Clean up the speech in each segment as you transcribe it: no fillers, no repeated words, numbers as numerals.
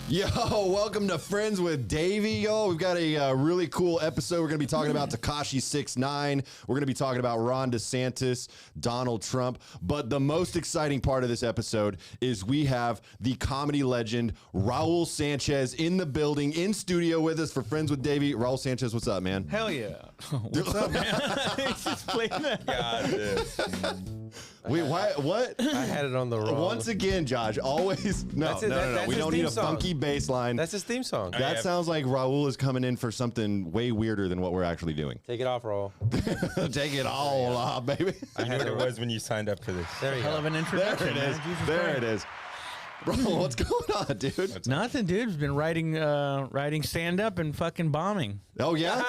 Yo, welcome to Friends with Davey. Yo, we've got a really cool episode. We're going to be talking about Tekashi 6ix9ine. We're going to be talking about Ron DeSantis, Donald Trump. But the most exciting part of this episode is we have the comedy legend Raul Sanchez in the building, in studio with us for Friends with Davey. Raul Sanchez, what's up, man? Hell yeah. What's up, man? Just playing that. God, Wait, why? What? I had it on the wrong. Once again, Josh, always. No, That's it. no. That's We his don't need theme a song. funky bass line. That's his theme song. That sounds like Raul is coming in for something way weirder than what we're actually doing. Take it off, Raul. Take it all off, baby. I knew what it was when you signed up for this. There you Hell go. of an There introduction. it is. man. Jesus There Christ. it is. Bro, what's going on, dude? Nothing, dude. I've been writing stand up and fucking bombing. Oh, yeah?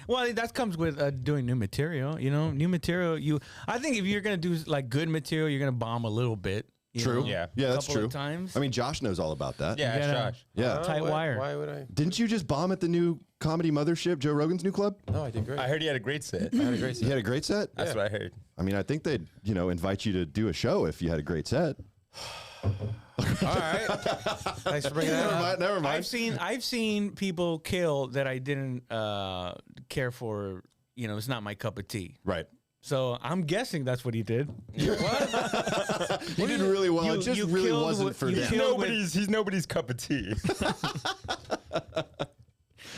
Well, that comes with doing new material. You know, new material. I think if you're gonna do like good material, you're gonna bomb a little bit. you True. know, Yeah. Yeah, a that's couple true. of times. I mean, Josh knows all about that. Yeah, You gotta- Josh. Yeah. Tight wire. Why would I? Didn't you just bomb at the new comedy mothership, Joe Rogan's new club? No, I did great. I heard he had a great set. I had a great You set. had a great set? That's what I heard. I mean, I think they'd, invite you to do a show if you had a great set. All right. Thanks for bringing that up. Never mind. I've seen people kill that I didn't care for. You know, it's not my cup of tea. Right. So I'm guessing that's what he did. You did really well. It just you really killed wasn't what- for you them. killed- He's nobody's cup of tea.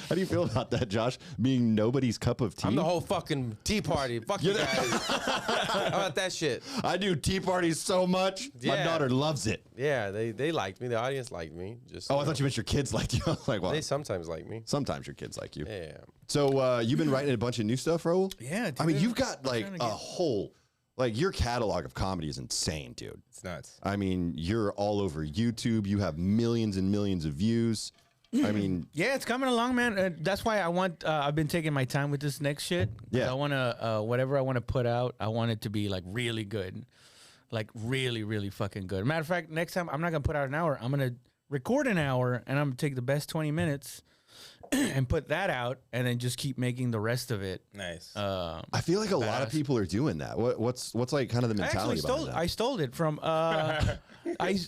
How do you feel about that, Josh? Being nobody's cup of tea? I'm the whole fucking tea party. Fuck you guys. How about that shit? I do tea parties so much. My Yeah. daughter loves it. Yeah, they liked me. The audience liked me. Just Oh, I thought you meant your kids liked you. I was like, well, they sometimes like me. sometimes your kids like you. Yeah. So you've been writing a bunch of new stuff, Raul? Yeah, I mean, dude. you've got like trying a to get- whole, like your catalog of comedy is insane, dude. It's nuts. I mean, you're all over YouTube. You have millions and millions of views. I mean, Yeah, it's coming along, man. That's why I've been taking my time with this next shit. 'Cause Yeah. I want to, whatever I want to put out, I want it to be like really good. Like really, really fucking good. Matter of fact, next time I'm not going to put out an hour. I'm going to record an hour and I'm going to take the best 20 minutes and put that out and then just keep making the rest of it. Nice. I feel like a lot of Badass. people are doing that. What's like kind of the I actually mentality behind that? I stole it from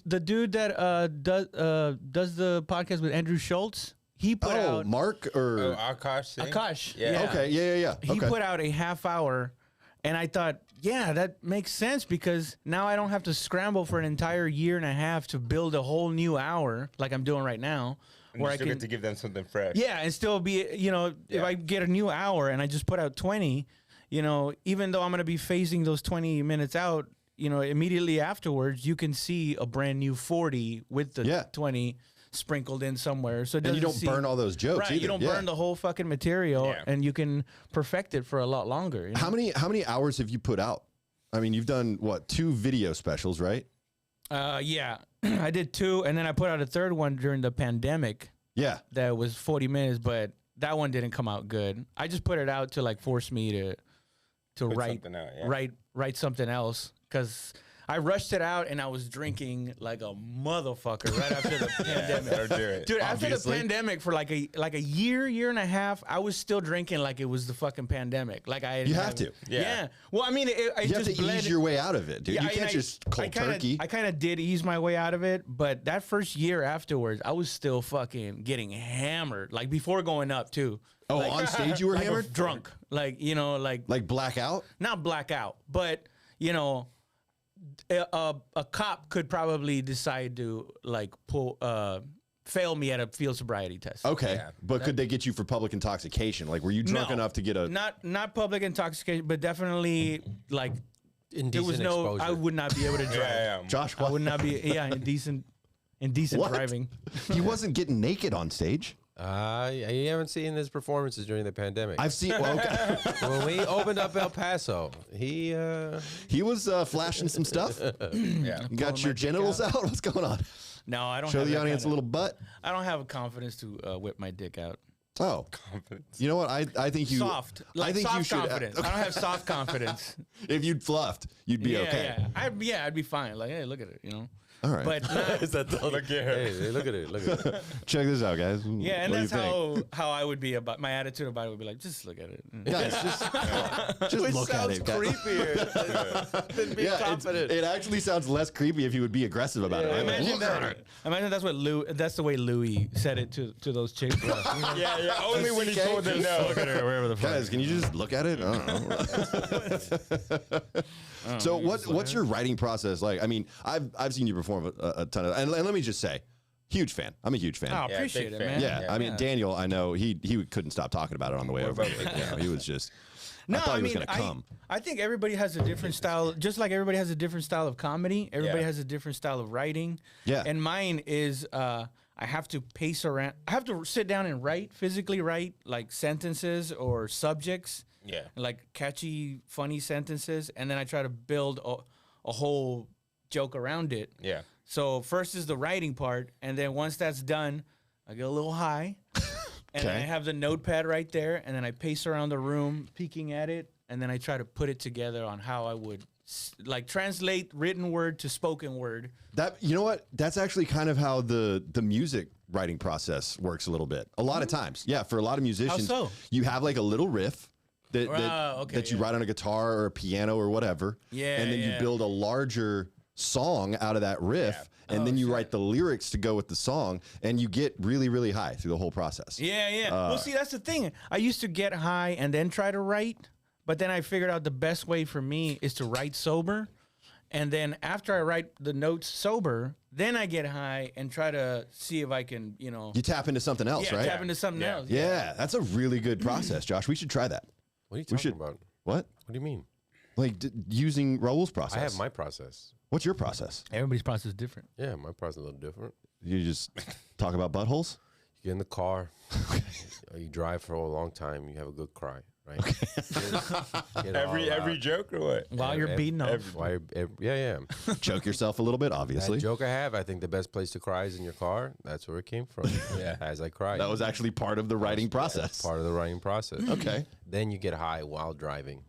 the dude that does the podcast with Andrew Schultz. He put Oh, out Mark or Akash Singh? Akash. Yeah. Yeah. okay, yeah. He Okay. put out a half hour, and I thought, yeah, that makes sense because now I don't have to scramble for an entire year and a half to build a whole new hour like I'm doing right now, And where you I still can, get to give them something fresh. yeah, and still be, if Yeah. I get a new hour and I just put out 20, even though I'm gonna be phasing those 20 minutes out, immediately afterwards, you can see a brand new 40 with the Yeah. 20 sprinkled in somewhere. So it And you doesn't don't burn all those jokes Right, either. you don't Yeah. burn the whole fucking material, Yeah. and you can perfect it for a lot longer. you know? How many hours have you put out? I mean, you've done what, 2 video specials, right? Yeah, I did 2, and then I put out a third one during the pandemic Yeah. that was 40 minutes, but that one didn't come out good. I just put it out to like force me to Put write something out, yeah. write something else because I rushed it out and I was drinking like a motherfucker right after the pandemic. That'll do it. Dude, after the Obviously. pandemic for like a year and a half, I was still drinking like it was the fucking pandemic. Like I You have to. Yeah. Yeah. Well, I mean, it You have just to bled. ease your way out of it, dude. Yeah, you and can't just cold turkey. I kind of did ease my way out of it, but that first year afterwards, I was still fucking getting hammered. Like before going up too. Oh, Like- on stage you were like hammered? drunk. Like Like blackout? not blackout, but a cop could probably decide to like fail me at a field sobriety test. Okay. Yeah. But could they get you for public intoxication? Like, were you drunk No. enough to get a... Not public intoxication, but definitely like Indecent there was no. exposure. I would not be able to drive. Yeah. Josh, I would not be. Yeah, indecent What? driving. he wasn't getting naked on stage. You haven't seen his performances during the pandemic. I've seen... Well, okay. When we opened up El Paso, he He was flashing some stuff. Yeah. You got your genitals out? What's going on? No, I don't. Show have the that audience a kinda- little butt. I don't have confidence to whip my dick out. Oh. Confidence. You know what? I think you... Soft, like I think soft you should... confidence. I don't have soft confidence. If you'd fluffed, you'd be okay. Yeah, I'd be fine. Like, hey, look at it. All right. But not, Is that the, Look at her. Hey, look at it. Look at it. Check this out, guys. yeah, and What do that's you think? how I would be about my attitude about it would be like, just look at it. Guys, just Which look at sounds it. guys. creepier than being Yeah, confident. it actually sounds less creepy if you would be aggressive about it. Right? Like, Imagine look at that. it. Imagine that's the way Louis said it to those chicks. Yeah. Only when he told them no. Look at her wherever the fuck. Guys, can you just look at it? I don't know. So what's your writing process like? I mean, I've seen you perform a ton of, and let me just say, huge fan. I'm a huge fan. Oh, Yeah, appreciate big it, fan. man. Yeah, I mean, Yeah. Daniel, I know he couldn't stop talking about it on the way over. about Like, you know, he was just. No, I thought I he was mean, gonna come. I think everybody has a different style. Just like everybody has a different style of comedy, everybody Yeah. has a different style of writing. Yeah. And mine is I have to pace around. I have to sit down and physically write like sentences or subjects. Yeah. Like catchy, funny sentences, and then I try to build a whole joke around it. Yeah. So first is the writing part, and then once that's done, I get a little high, and then I Okay. have the notepad right there, and then I pace around the room, peeking at it, and then I try to put it together on how I would like translate written word to spoken word. That, you know what? That's actually kind of how the music writing process works a little bit. A lot of times, yeah. For a lot of musicians, so? you have like a little riff that Okay, that you yeah. write on a guitar or a piano or whatever. Yeah, and then you yeah. build a larger song out of that riff, and then you write the lyrics to go with the song, and you get really, really high through the whole process. Yeah, yeah. Well, see, that's the thing. I used to get high and then try to write, but then I figured out the best way for me is to write sober. And then after I write the notes sober, then I get high and try to see if I can, You tap into something else, right? tap into something Yeah. else. Yeah, that's a really good process, Josh. We should try that. What are you We talking should. about? What? What do you mean? Like using Raul's process. I have my process. What's your process? Everybody's process is different. Yeah, my process is a little different. You just talk about buttholes? You get in the car, you drive for a long time, you have a good cry, right? Get all Every out. joke or what? While you're Ev- beating off. Why yeah. Choke yourself a little bit, obviously. That joke I have, I think the best place to cry is in your car. That's where it came from. Yeah. As I cried. That was actually part of the writing process. part of the writing process. Okay. Then you get high while driving.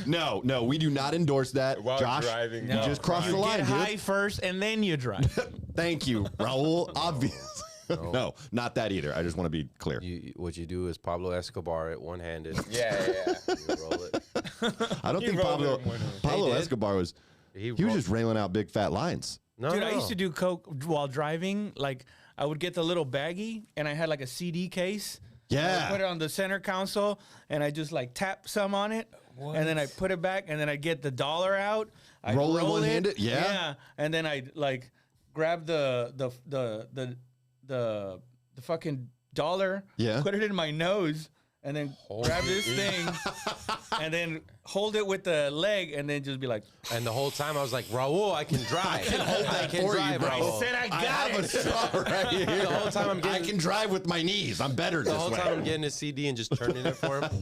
No, we do not endorse that. While Josh, driving, you no. just crossed the You line, get dude. high first and then you drive. Thank you, Raul. Obviously. No, not that either. I just want to be clear. What you do is Pablo Escobar it one-handed. Yeah. You roll it. I don't He think rolled Pablo it in one hand. Pablo He did. Escobar was. He was just railing out big fat lines. No, Dude, no, I used no. to do coke while driving. Like, I would get the little baggie, and I had like a CD case. I Yeah. would put it on the center console, and I just like tap some on it, and then I put it back, and then I get the dollar out. I Roll it one-handed? Yeah. Yeah, and then I like grab the fucking dollar. Yeah. Put it in my nose. And then grab this thing, and then hold it with the leg, and then just be like, And the whole time I was like, Raul, I can drive. I can for you, drive, bro. Raul. said I got have it. a straw right here. The whole time I'm I getting can drive with my knees. I'm better the this whole way. time I'm getting a CD and just turning it for him.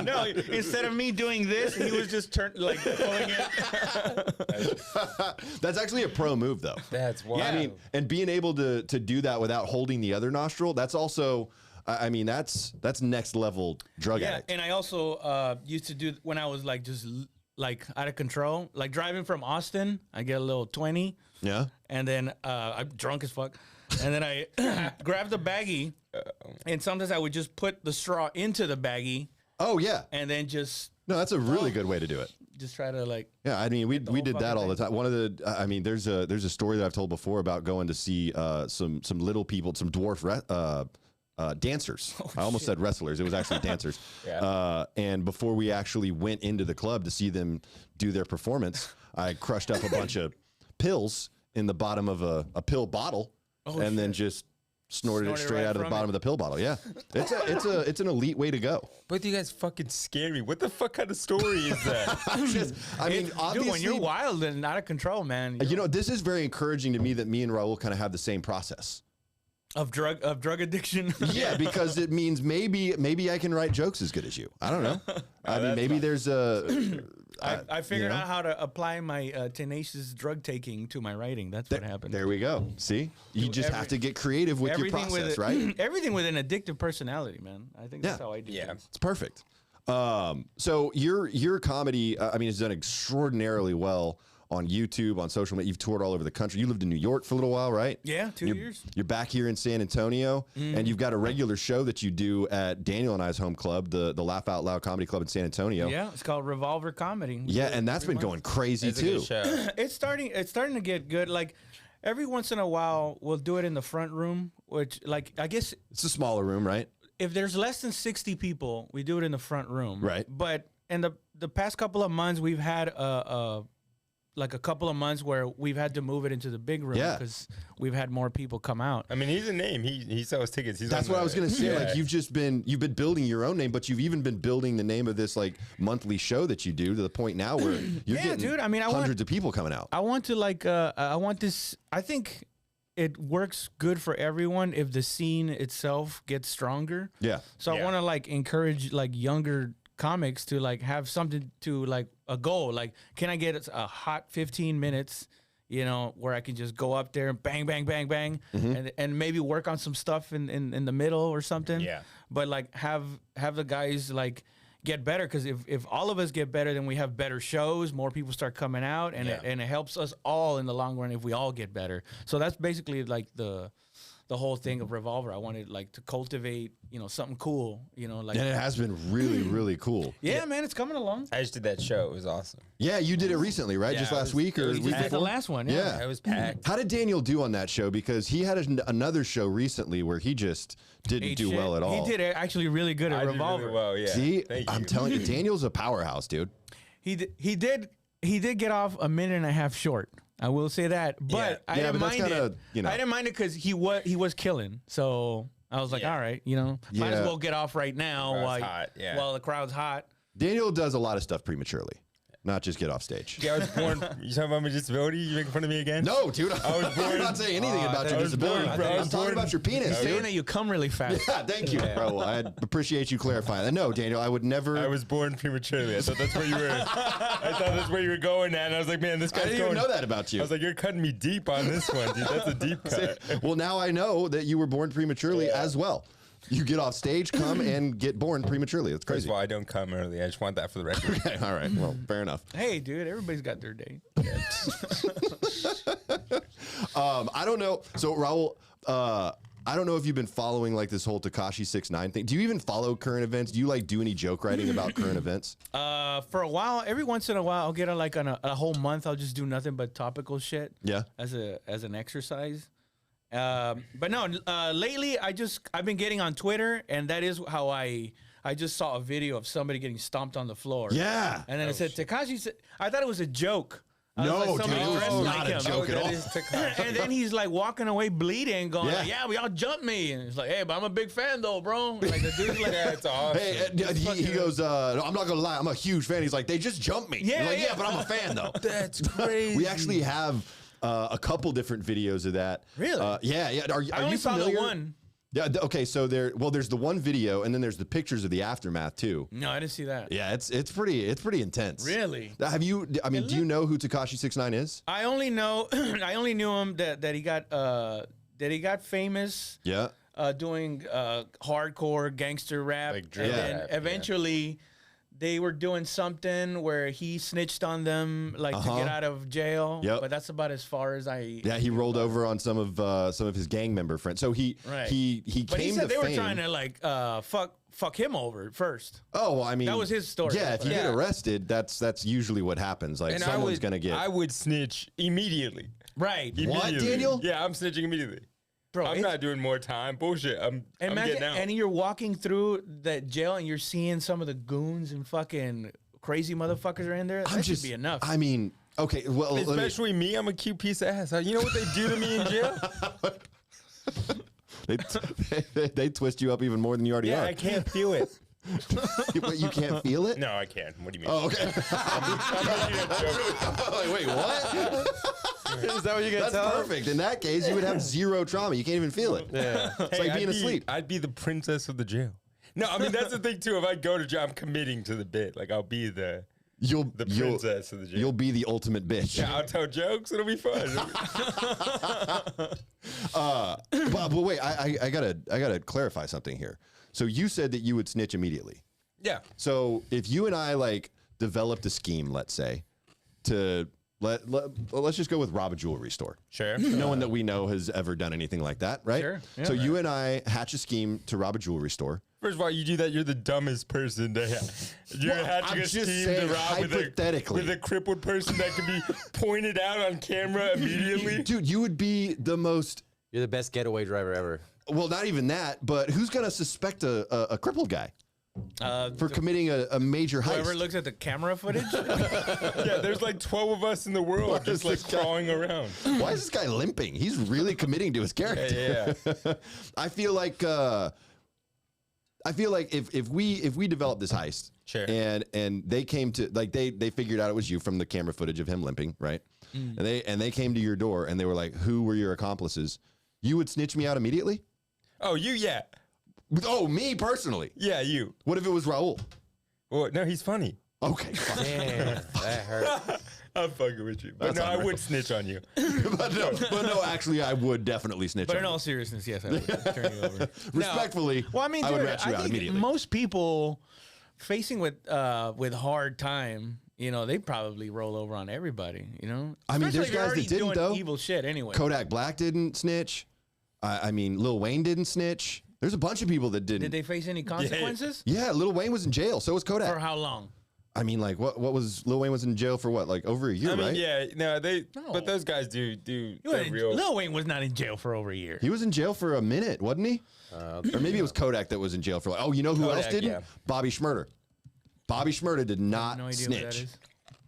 No, instead of me doing this, he was just pulling it. That's actually a pro move, though. That's wild. I mean, and being able to do that without holding the other nostril, that's also, I mean, that's next level drug Yeah, addict. and I also used to do when I was like just like out of control, like driving from Austin. I get a little 20, Yeah. and then I'm drunk as fuck, and then I grab the baggie, and sometimes I would just put the straw into the baggie, Oh yeah. and then just No, that's a really good way to do it. try to like. Yeah, I mean, we whole did that fucking all the thing. time. One of the, I mean, there's a story that I've told before about going to see some little people, some dwarf dancers. I almost said wrestlers. It was actually dancers. Yeah. And before we actually went into the club to see them do their performance, I crushed up a bunch of pills in the bottom of a pill bottle, and then just snorted it Snorted straight right out of the from bottom it. of the pill bottle. Yeah, it's an elite way to go. But you guys fucking scary. What the fuck kind of story is that? I mean, Dude, obviously, when you're wild and out of control, man, you know, this is very encouraging to me that me and Raul kind of have the same process. of drug addiction. Yeah, because it means maybe I can write jokes as good as you. I don't know. I mean, maybe there's a. I figured you know? out how to apply my tenacious drug taking to my writing. That's what happened. There we go. See, you just have to get creative with your process, with right? everything with an addictive personality, man. I think that's Yeah. how I do. Yeah. things. It's perfect. So your comedy, I mean, has done extraordinarily well on YouTube, on social media. You've toured all over the country. You lived in New York for a little while, right? Yeah, 2 You're, years. You're back here in San Antonio, and you've got a regular show that you do at Daniel and I's home club, the Laugh Out Loud Comedy Club in San Antonio. Yeah, it's called Revolver Comedy. Yeah, and that's been going crazy It's a too. good show. It's starting to get good. Like every once in a while, we'll do it in the front room, which like I guess It's a smaller room, right? if there's less than 60 people, we do it in the front room. Right. But in the past couple of months, we've had like a couple of months where we've had to move it into the big room Yeah. because we've had more people come out. I mean, he's a name. He sells tickets. He's That's on what the- I was gonna say. Yeah. Like you've been building your own name, but you've even been building the name of this like monthly show that you do to the point now where you're Yeah, getting dude, I mean, I want- hundreds of people coming out. I want to like I want this. I think it works good for everyone if the scene itself gets stronger. Yeah. So I Yeah. want to like encourage like younger comics to like have something to like a goal. Like, can I get a hot 15 minutes? You know, where I can just go up there and bang, bang, bang, bang, and maybe work on some stuff in the middle or something. Yeah. But like have the guys like get better, because if all of us get better, then we have better shows, more people start coming out, and Yeah. it helps us all in the long run if we all get better. So that's basically like the whole thing of Revolver. I wanted like to cultivate, you know, something cool, you know, like And it has been really, really cool. yeah, man, it's coming along. I just did that show. It was awesome. Yeah, you did it recently, right? Yeah, Just it last was- week it or was week Just just did the before? last one, Yeah. It was packed. How did Daniel do on that show? Because he had another show recently where he just didn't Ate do shit. well at all. He did actually really good at I did Revolver. really well. Yeah. See, Thank I'm you. telling you, Daniel's a powerhouse, dude. He did get off a minute and a half short. I will say that, but I Yeah, didn't but that's mind kinda, it. you know. I didn't mind it because he was killing. So I was like, Yeah. all right, you know, might Yeah. as well get off right now Crowd's while hot, yeah. while the crowd's hot. Daniel does a lot of stuff prematurely, not just get off stage. Yeah, I was born. You talking about my disability? You making fun of me again? No, dude, was I'm born- not saying anything about your I was disability. born- I I'm was talking born- about your penis, Saying dude. that you come really fast. Yeah, thank you, bro. I appreciate you clarifying that. No, Daniel, I would never. I was born prematurely. I thought that's where you were. I thought that's where you were going at. And I was like, man, this I guy's didn't going. even know that about you. I was like, you're cutting me deep on this one, dude. That's a deep cut. Well, now I know that you were born prematurely as well. You get off stage, come, and get born prematurely. That's First crazy. of all, I don't come early. I just want that for the record. Okay, all right. Well, fair enough. Hey, dude, everybody's got their day. I don't know. So, Raul, I don't know if you've been following like this whole Tekashi 6ix9ine thing. Do you even follow current events? Do you like do any joke writing about current events? For a while, every once in a while, I'll get on a whole month. I'll just do nothing but topical shit. Yeah. As an exercise. But no, lately I've been getting on Twitter, and that is how I just saw a video of somebody getting stomped on the floor. Yeah. And then it said Tekashi said, I thought it was a joke. I was No, like, dude, somebody it was dressed not like a him. joke at all. And then he's like walking away bleeding, going, Yeah. like, yeah, we all jumped me. And it's like, hey, but I'm a big fan though, bro. Like the dude's like, Yeah, it's awesome. Hey, he goes, no, I'm not going to lie. I'm a huge fan. He's like, they just jumped me. Yeah, You're like, yeah. yeah, but I'm a fan, though. That's crazy. We actually have a couple different videos of that. Really? Yeah, yeah. Are I only you saw familiar? the one. Yeah. Okay. So there's the one video, and then there's the pictures of the aftermath too. No, I didn't see that. Yeah, it's pretty intense. Really? Have you? I mean, do you know who Tekashi 6ix9ine is? I only know I only knew him that he got famous Yeah. doing hardcore gangster rap, Like drill and then rap, yeah. eventually they were doing something where he snitched on them, like to get out of jail. Yep. But that's about as far as I. Yeah, he rolled over on some of his gang member friends. So he Right. he But came he said to they fame. were trying to like fuck him over first. Oh, well, I mean, That was his story. Yeah, if you get Yeah. arrested, that's usually what happens. Like And someone's gonna get. I would snitch immediately. Right. What, Immediately. Daniel? Yeah, I'm snitching immediately. Bro, I'm it's- not doing more time. Bullshit. I'm Imagine, getting out. and you're walking through that jail and you're seeing some of the goons and fucking crazy motherfuckers are in there. That should be enough. I mean, okay. Well, let me- Especially me, I'm a cute piece of ass. You know what they do to me in jail? they twist you up even more than you already Yeah, are. I can't feel it. But you can't feel it. No, I can't. What do you mean? Oh, okay. I'm making a joke. Like, wait, what? Is that what you That's perfect. In that case, you would have zero trauma. You can't even feel it. Yeah. It's like being asleep. I'd be the princess of the jail. No, I mean that's the thing too. If I go to jail, I'm committing to the bit. Like I'll be the You'll princess of the jail. You'll be the ultimate bitch. Yeah, I'll tell jokes. It'll be fun. But wait, I gotta clarify something here. So you said that you would snitch immediately. yeah. So if you and I like developed a scheme, let's say, to let's just go with rob a jewelry store. Sure. No one that we know has ever done anything like that, right? Sure. Yeah, so right. you and I hatch a scheme to rob a jewelry store. First of all, you do that, you're the dumbest person to You're Well, hatching I'm a just scheme saying to rob hypothetically. with a crippled person that can be pointed out on camera immediately. Dude, you would be the most. You're the best getaway driver ever. Well, not even that, but who's gonna suspect a crippled guy for committing a major heist? Whoever looks at the camera footage. Yeah, there's like 12 of us in the world Why just is like this guy- crawling around. Why is this guy limping? He's really committing to his character. Yeah. I feel like if we develop this heist, Sure. and they came to like they figured out it was you from the camera footage of him limping, right? And they came to your door and they were like, "Who were your accomplices?" You would snitch me out immediately? Oh, you, yeah. Oh, me personally. Yeah, you. What if it was Raul? Well, no, he's funny. Okay, fine. Damn, that hurt. I'm fucking with you. But That's no, I unreal. would snitch on you. but no, actually, I would definitely snitch. But on in you. all seriousness, yes, I would turn you over. Respectfully, Well, I mean, I would dude, rat you out think immediately. most people facing with hard time, you know, they probably roll over on everybody. You know, I mean, Especially there's if you're guys already that didn't, doing though. evil shit anyway. Kodak Black didn't snitch. I mean, Lil Wayne didn't snitch. There's a bunch of people that didn't. Did they face any consequences? Yeah, Lil Wayne was in jail. So was Kodak. For how long? I mean, like, what was Lil Wayne was in jail for? What, like over a year, I mean, right? yeah, no, No. but those guys do You they're went- real. Lil Wayne was not in jail for over a year. He was in jail for a minute, wasn't he? Or maybe it was Kodak that was in jail for. Like, oh, you know who else Kodak, didn't? yeah. Bobby Schmurder. Bobby Schmurder did not No idea snitch. what that is.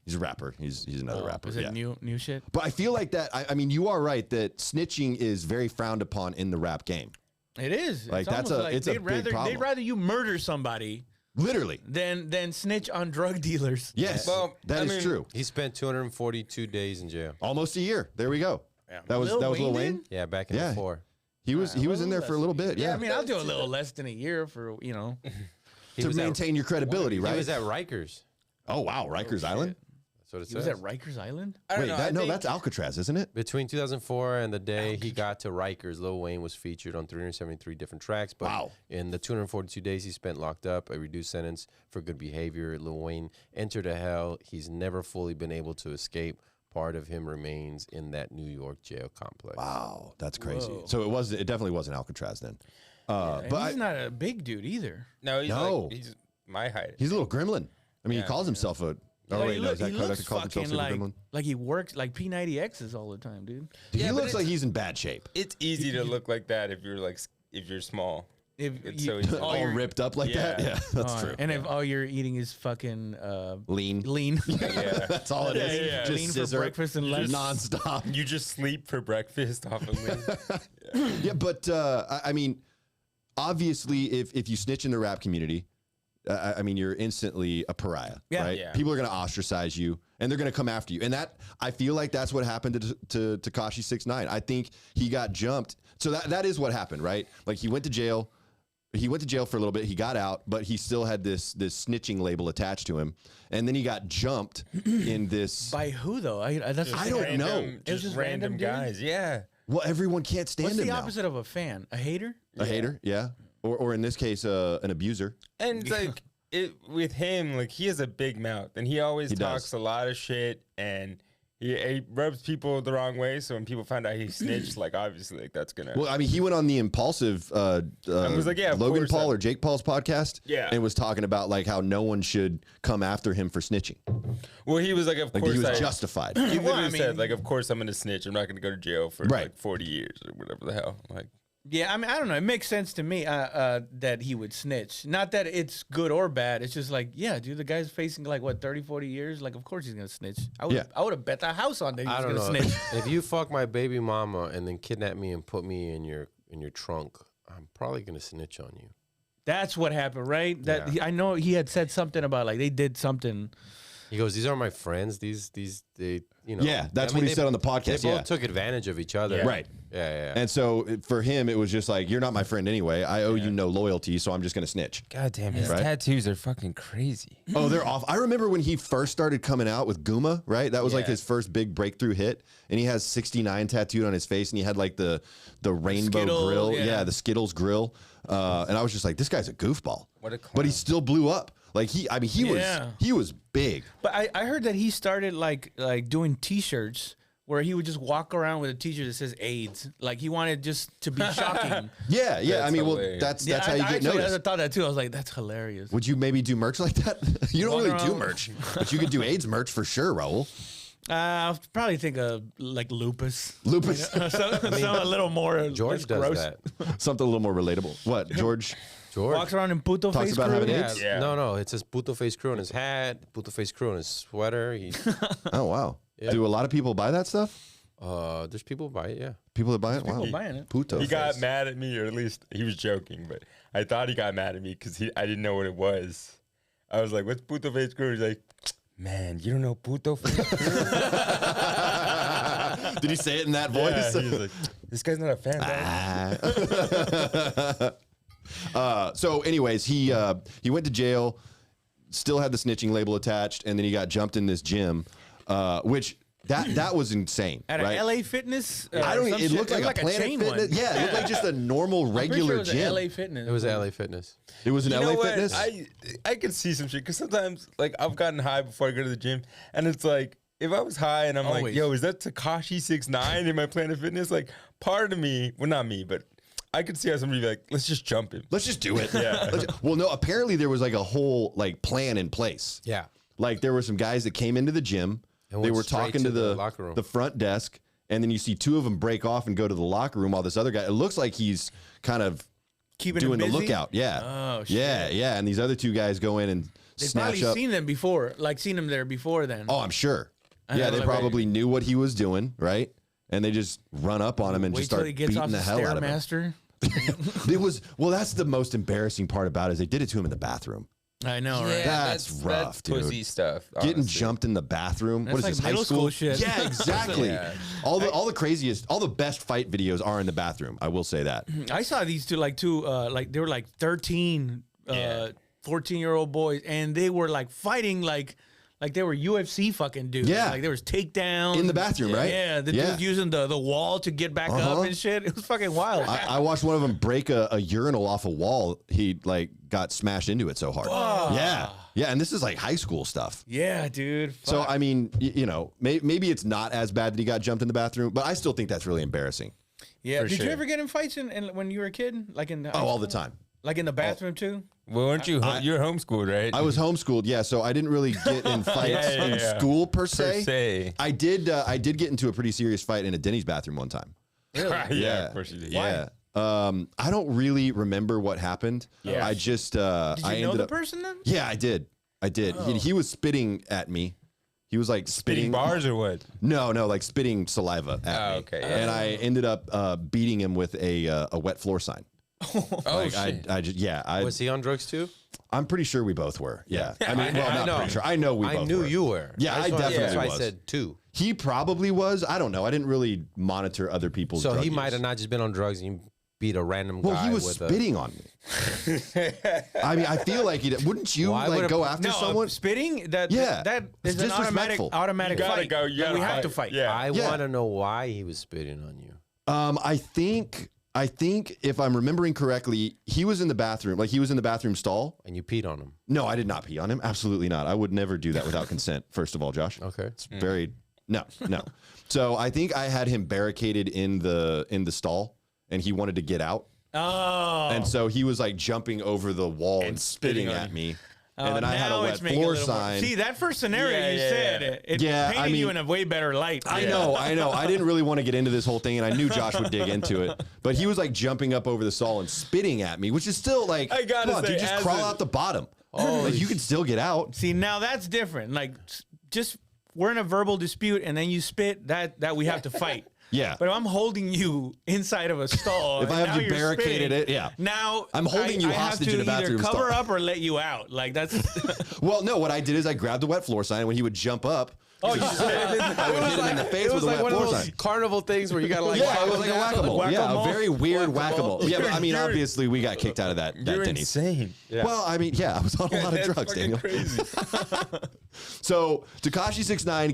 He's a rapper. He's another rapper. Is it Yeah. new shit? But I feel like that. I mean, you are right that snitching is very frowned upon in the rap game. It is. Like, It's that's almost it's a they'd big rather problem. they'd rather you murder somebody Literally. than snitch on drug dealers. Yes, Well, that I is mean- true. He spent 242 days in jail. Almost a year. There we go. That was Lil Wayne Wayne. did? Yeah, back in Yeah. '04. He was in there for a little bit. Yeah, I mean, I'll do a little less than a year for He to was at- maintain your credibility, He right? was at Rikers. Oh wow, Rikers Island. That's what it He says. was at Rikers Island. I don't Wait, know. that, I no, think- that's Alcatraz, isn't it? Between 2004 and the day he got to Rikers, Lil Wayne was featured on 373 different tracks. But Wow. in the 242 days he spent locked up, a reduced sentence for good behavior, Lil Wayne entered a hell he's never fully been able to escape. Part of him remains in that New York jail complex. Wow, that's crazy. Whoa. So it definitely wasn't Alcatraz then. And But he's not a big dude either. No, he's No. like he's my height. he's a little gremlin. I mean, he Yeah, calls himself a. Oh Like, wait, he no, look- is that he Kodak looks that calls himself fucking Super like, Gremlin? like he works like P90Xs all the time, dude. He Yeah, but looks like it's- he's in bad shape. It's easy to look like that if you're if you're small. If It's you, so easy. All your- ripped up like that. Yeah. Yeah, that's all true. right. And if all you're eating is fucking Lean. lean, Yeah. That's all it Yeah, is. yeah. Just lean for scissor, breakfast and lunch. nonstop. You just sleep for breakfast off of lean. Yeah, but I mean, obviously, if you snitch in the rap community, I mean, you're instantly a pariah, Yeah. right? Yeah. People are going to ostracize you, and they're going to come after you. And that I feel like that's what happened to Tekashi 6ix9ine. I think he got jumped. So that is what happened, right? Like he went to jail. He went to jail for a little bit. He got out, but he still had this snitching label attached to him. And then he got jumped in this. By who though? That's I don't know. It was Just just random random dude? guys. Yeah. Well, everyone can't stand What's him the now. opposite of a fan? A hater? A hater, yeah, or in this case, an abuser. And it's like with him, like he has a big mouth, and he always He talks does. a lot of shit, and he rubs people the wrong way. So when people find out he snitched, like obviously, like that's gonna. Well, I mean, he went on the Impulsive was like, yeah, of Logan course, Paul or Jake Paul's podcast, Yeah. and was talking about like how no one should come after him for snitching. Well, he was like, of Like course, he was I, justified. He Well, literally I said, mean- like, of course I'm gonna snitch. I'm not gonna go to jail for Right. like 40 years or whatever the hell. Like, Yeah, I mean, I don't know. It makes sense to me that he would snitch. Not that it's good or bad. It's just like, yeah, dude, the guy's facing like, what, 30, 40 years? Like, of course he's going to snitch. I would have bet the house on that he I was don't going know. to snitch. If you fuck my baby mama and then kidnap me and put me in your trunk, I'm probably gonna snitch on you. That's what happened, right? That Yeah. I know he had said something about like they did something. He goes, "These are my friends. They, you know." Yeah, that's what he they- said on the podcast, They both yeah. took advantage of each other. Yeah. Right. Yeah. And so for him, it was just like, you're not my friend anyway. I owe you no loyalty, so I'm just going to snitch. God damn, his Right. tattoos are fucking crazy. Oh, they're off. I remember when he first started coming out with Guma, right? That was like Yeah. his first big breakthrough hit. And he has 69 tattooed on his face, and he had like the rainbow Skittles, grill. yeah. Yeah, the Skittles grill. And I was just like, this guy's a goofball. What a But he clown. still blew up. Like he was big. But I heard that he started like doing T-shirts where he would just walk around with a T-shirt that says AIDS. Like he wanted just to be shocking. Yeah. That's I mean, hilarious. that's how you get actually, noticed. I thought that too. I was like, that's hilarious. Would you maybe do merch like that? You don't Walking really do around- merch, but you could do AIDS merch for sure, Raul. I'll probably think of like lupus. Lupus, Something a little more George less does gross. that. something a little more relatable. What, George? George Walks around in puto Talks face about crew. having Yeah, AIDS? Yeah. no, it says Puto Face Crew on his hat, Puto Face Crew on his sweater. Oh wow. Yeah. Do a lot of people buy that stuff? There's people who buy it, yeah. People that buy it? people Wow. buying it. Puto He got face. mad at me, or at least he was joking, but I thought he got mad at me because I didn't know what it was. I was like, "What's puto face crew?" He's like, "Man, you don't know puto face crew?" Did he say it in that Yeah, voice? he was like, "This guy's not a fan." Dad." So, anyways, he went to jail, still had the snitching label attached, and then he got jumped in this gym, which that was insane. At right? an LA Fitness. I don't. some It shit. looked like a Planet chain Fitness. one. Yeah, it looked like just a normal I'm pretty regular sure it was gym. a LA Fitness. It was LA Fitness. It was an You LA know what? Fitness. I could see some shit because sometimes, like, I've gotten high before I go to the gym, and it's like, if I was high and I'm like, Always. "Yo, is that Tekashi 6ix9ine in my Planet Fitness?" Like, part of me, well, not me, but I could see how somebody would be like, "Let's just jump him." Let's just do it. Yeah. Well, no. Apparently, there was like a whole like plan in place. Yeah. Like there were some guys that came into the gym. And They went were straight talking to to the locker room. the front desk, and then you see two of them break off and go to the locker room while this other guy. It looks like he's kind of Keeping doing him the busy? lookout. Yeah. Oh, shit. Yeah. And these other two guys go in and They've snatch probably up. seen them before, like seen them there before then. Oh, I'm sure. I Yeah, know, they like, probably knew what he was doing, right? And they just run up on him and Wait just till start he gets beating off the the hell out of him. Stairmaster. It was that's the most embarrassing part about it is they did it to him in the bathroom. I know, right? That's rough, dude. pussy stuff. Getting honestly. jumped in the bathroom. What is That's this? like High middle school shit. Yeah, exactly. Yeah. All the craziest, all the best fight videos are in the bathroom. I will say that. I saw these two, like they were like 13, 14-year-old boys, and they were like fighting like they were UFC fucking dudes. Yeah. Like there was takedowns In the bathroom, right? Yeah, the Yeah. dude using the wall to get back Uh-huh. up and shit. It was fucking wild. I watched one of them break a urinal off a wall. He like got smashed into it so hard. Yeah, and this is like high school stuff. Yeah, dude. So Fuck. I mean, you know, maybe it's not as bad that he got jumped in the bathroom, but I still think that's really embarrassing. yeah. for Did you sure. ever get in fights when you were a kid? Like in Oh, all the time. Like in the bathroom too? Well, weren't you? You're homeschooled, right? I was homeschooled, yeah, so I didn't really get in fights in yeah. school per per se. se. I did get into a pretty serious fight in a Denny's bathroom one time. yeah, of course you did. Yeah. I don't really remember what happened. Yeah. I just Did you I know ended the up person then? Yeah, I did. He was spitting at me. He was like Spitting bars or what? No, like spitting saliva at Oh, me. okay, And I ended up beating him with a wet floor sign. Oh Like shit! I just Was he on drugs too? I'm pretty sure we both were. Yeah. I mean, well, I not know. pretty sure. I know we I both knew were. you were. Yeah, I That's why- definitely That's why was. I said two. He probably was. I don't know. I didn't really monitor other people's So drug he use. might have not just been on drugs and you beat a random Well, guy he was with spitting on me. I mean, I feel like he wouldn't you Why like would a- go after No, someone? spitting that Yeah. that is It's an disrespectful. automatic You gotta fight. go, you Like, we gotta have to fight. fight. Yeah. I Yeah. want to know why he was spitting on you. I think if I'm remembering correctly, he was in the bathroom. Like he was in the bathroom stall. And you peed on him. No, I did not pee on him. Absolutely not. I would never do that without consent. First of all, Josh. Okay. It's very no. So I think I had him barricaded in the stall, and he wanted to get out, Oh. and so he was like jumping over the wall and spitting spitting on at you. me. Oh, And then I had a now wet it's making floor little more- sign. See, that first scenario Yeah, you yeah, said, yeah. it Yeah, painted I you mean- in a way better light. I know. I didn't really want to get into this whole thing, and I knew Josh would dig into it. But he was like jumping up over the stall and spitting at me, which is still like, I gotta come on, say, dude, just as crawl a- out the bottom. Oh, like, you can still get out. See, now that's different. Like, just we're in a verbal dispute, and then you spit. That we have to fight. Yeah. But if I'm holding you inside of a stall, If I and have now you you're barricaded spitting, it, yeah. Now I'm holding you I hostage have in a to either bathroom cover stall. up or let you out. Like that's. Well, no, what I did is I grabbed the wet floor sign, and when he would jump up, Oh, you I would hit him in the face with a wet floor sign. carnival things where you got to like. Yeah, it was like a whack-a-mole. Yeah, a Whack-a-mole. very weird whack-a-mole. Yeah, but I mean, obviously, we got kicked out of that You're Denny's. insane. Well, I mean, yeah, I was on a lot of That's drugs, fucking Daniel. crazy. So Tekashi 6ix9ine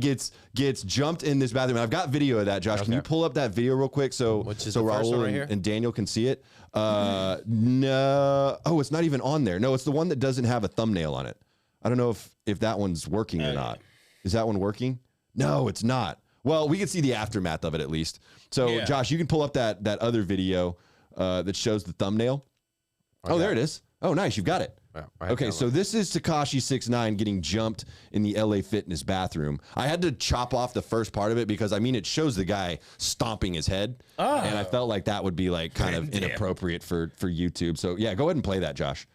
gets jumped in this bathroom. And I've got video of that, Josh. Can you pull up that video real quick so Which is so the first one Raul right here? and Daniel can see it? No. Oh, it's not even on there. No, it's the one that doesn't have a thumbnail on it. I don't know if that one's working or not. Is that one working? No, it's not. Well, we can see the aftermath of it at least. So, Yeah. Josh, you can pull up that other video that shows the thumbnail. Oh, there it is. Oh, nice. You've got it. Wow, I have Okay, that so one. this is Tekashi 6ix9ine getting jumped in the LA Fitness bathroom. I had to chop off the first part of it because I mean it shows the guy stomping his head, and I felt like that would be like kind of inappropriate for YouTube. So yeah, go ahead and play that, Josh.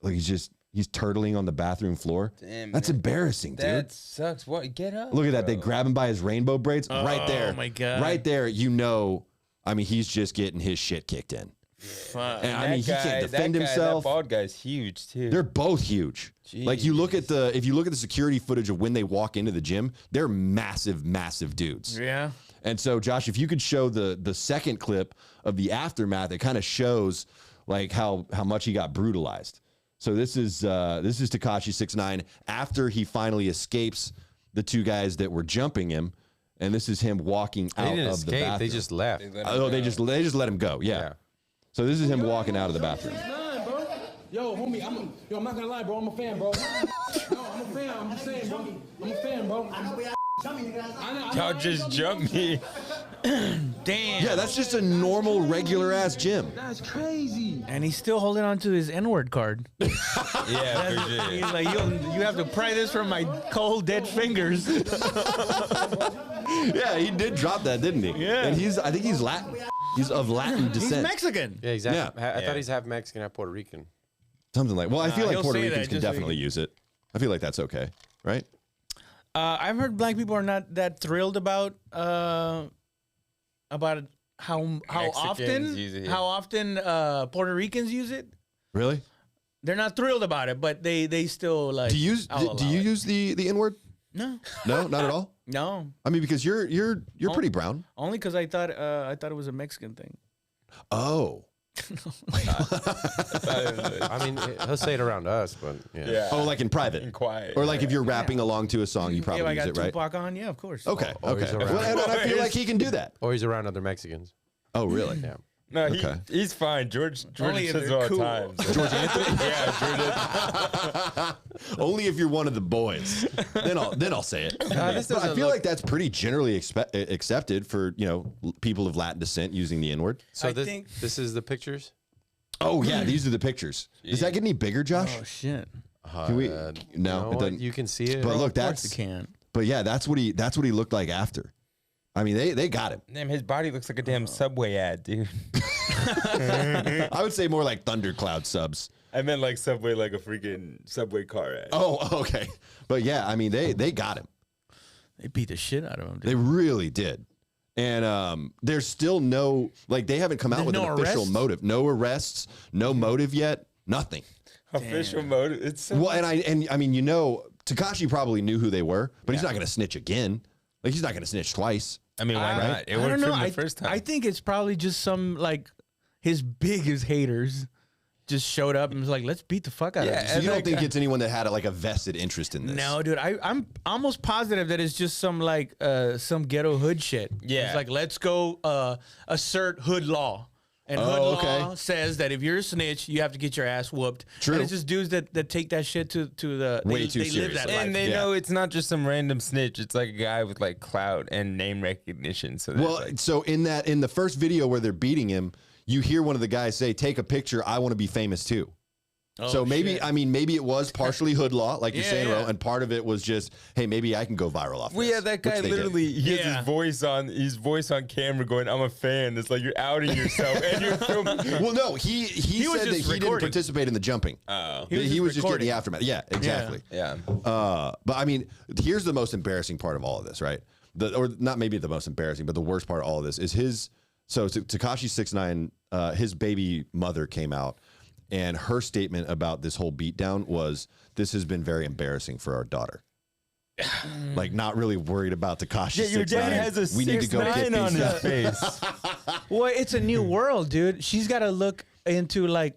Like he's turtling on the bathroom floor. Damn, That's man. embarrassing, dude. That sucks. What? Get up. Look at that. They bro. grab him by his rainbow braids right there. Oh, my God. Right there, you know. I mean, he's just getting his shit kicked in. Fuck. And I mean, he can't defend that himself. That bald guy's huge too. They're both huge. Like you look at if you look at the security footage of when they walk into the gym, they're massive, massive dudes. Yeah. And so, Josh, if you could show the second clip of the aftermath, it kind of shows like how much he got brutalized. So this is Tekashi 6ix9ine after he finally escapes the two guys that were jumping him, and this is him walking They out didn't of the escape. bathroom. They just left. Oh, they just let him go. Yeah. Yeah. So this is him walking out of the bathroom. Nine, bro. Yo, homie, I'm not gonna lie, bro. I'm a fan, bro. No, I'm a fan. I'm just saying, bro. I'm a fan, bro. Y'all just jumped me. Damn. Yeah, that's just a normal, regular ass gym. That's crazy. And he's still holding on to his N-word card. Yeah, for sure. He's like, you have to pry this from my cold, dead fingers. Yeah, he did drop that, didn't he? Yeah. And I think he's Latin. He's of Latin He's descent. Mexican. Yeah, exactly. Yeah. I thought he's half Mexican, half Puerto Rican. Something like. Well, I feel like he'll Puerto say Ricans that can just so he definitely can- use it. I feel like that's okay, right? I've heard black people are not that thrilled about how Mexicans use it, yeah. often Puerto Ricans use it. Really? They're not thrilled about it, but they still like. Do you I'll do allow you it. use the N word? No, No, not at all. no. I mean, because you're pretty brown. Only because I thought it was a Mexican thing. Oh. I mean, he'll say it around us, but yeah. Yeah. Oh, like in private. And quiet. Or like if you're rapping along to a song, you probably Yeah, I use got it, right? Tupac on. Yeah, of course. Okay. Or Okay. he's around. Well, and I feel like he can do that. Or he's around other Mexicans. Oh, really? Yeah. No, Okay. he's fine. George Only if says it they're all cool. the time. George Anthony? Yeah, George Only if you're one of the boys. Then I'll say it. this But I doesn't feel look- like that's pretty generally accepted for, people of Latin descent using the N-word. So I this, think- this is the pictures? Oh, yeah, these are the pictures. Does that get any bigger, Josh? Oh shit. Can we? No, No, it what? doesn't. You can see it. But look, Of course that's. it can. But yeah, that's what he looked like after. I mean, they got him. Damn, his body looks like a damn Subway ad, dude. I would say more like Thundercloud subs. I meant like Subway, like a freaking Subway car ad. Oh, okay. But yeah, I mean, they got him. They beat the shit out of him. Dude. They really did. And there's still no, like, they haven't come out There's with no an official arrests? motive. No arrests, no motive yet, nothing. Official motive. It's so Well, and I mean, Tekashi probably knew who they were, but he's not going to snitch again. Like, he's not going to snitch twice. I mean, why Right? not? It I worked don't for know. him the I, first time. I think it's probably just some like his biggest haters just showed up and was like, "Let's beat the fuck out Yeah, of So him." you don't like, think it's anyone that had a vested interest in this? No, dude, I'm almost positive that it's just some like some ghetto hood shit. Yeah. It's like let's go assert hood law. And hood Oh, law okay. says that if you're a snitch, you have to get your ass whooped. True. And it's just dudes that take that shit to the Way too they live that seriously. life. and they Yeah. know it's not just some random snitch. It's like a guy with like clout and name recognition. So Well, so in the first video where they're beating him, you hear one of the guys say, "Take a picture. I want to be famous too." Oh, So maybe shit. maybe it was partially hood law, like you're Yeah, saying, Ro, yeah. and part of it was just, hey, maybe I can go viral off. well, this, yeah, that guy which they did. literally he has Yeah. his voice on camera going, "I'm a fan." It's like you're outing yourself and you're filming. Well, no, he was said that just he didn't recording. participate in the jumping. Oh, He was just getting recording. the aftermath. Yeah, exactly. yeah. But I mean, here's the most embarrassing part of all of this, right? Or not maybe the most embarrassing, but the worst part of all of this is his. So Tekashi 6ix9ine, his baby mother came out, and her statement about this whole beatdown was, "This has been very embarrassing for our daughter." Like, not really worried about Tekashi. Yeah, your 6ix9ine. dad has a We need to go get 6'9" on these. his face. Well, it's a new world, dude. She's got to look into like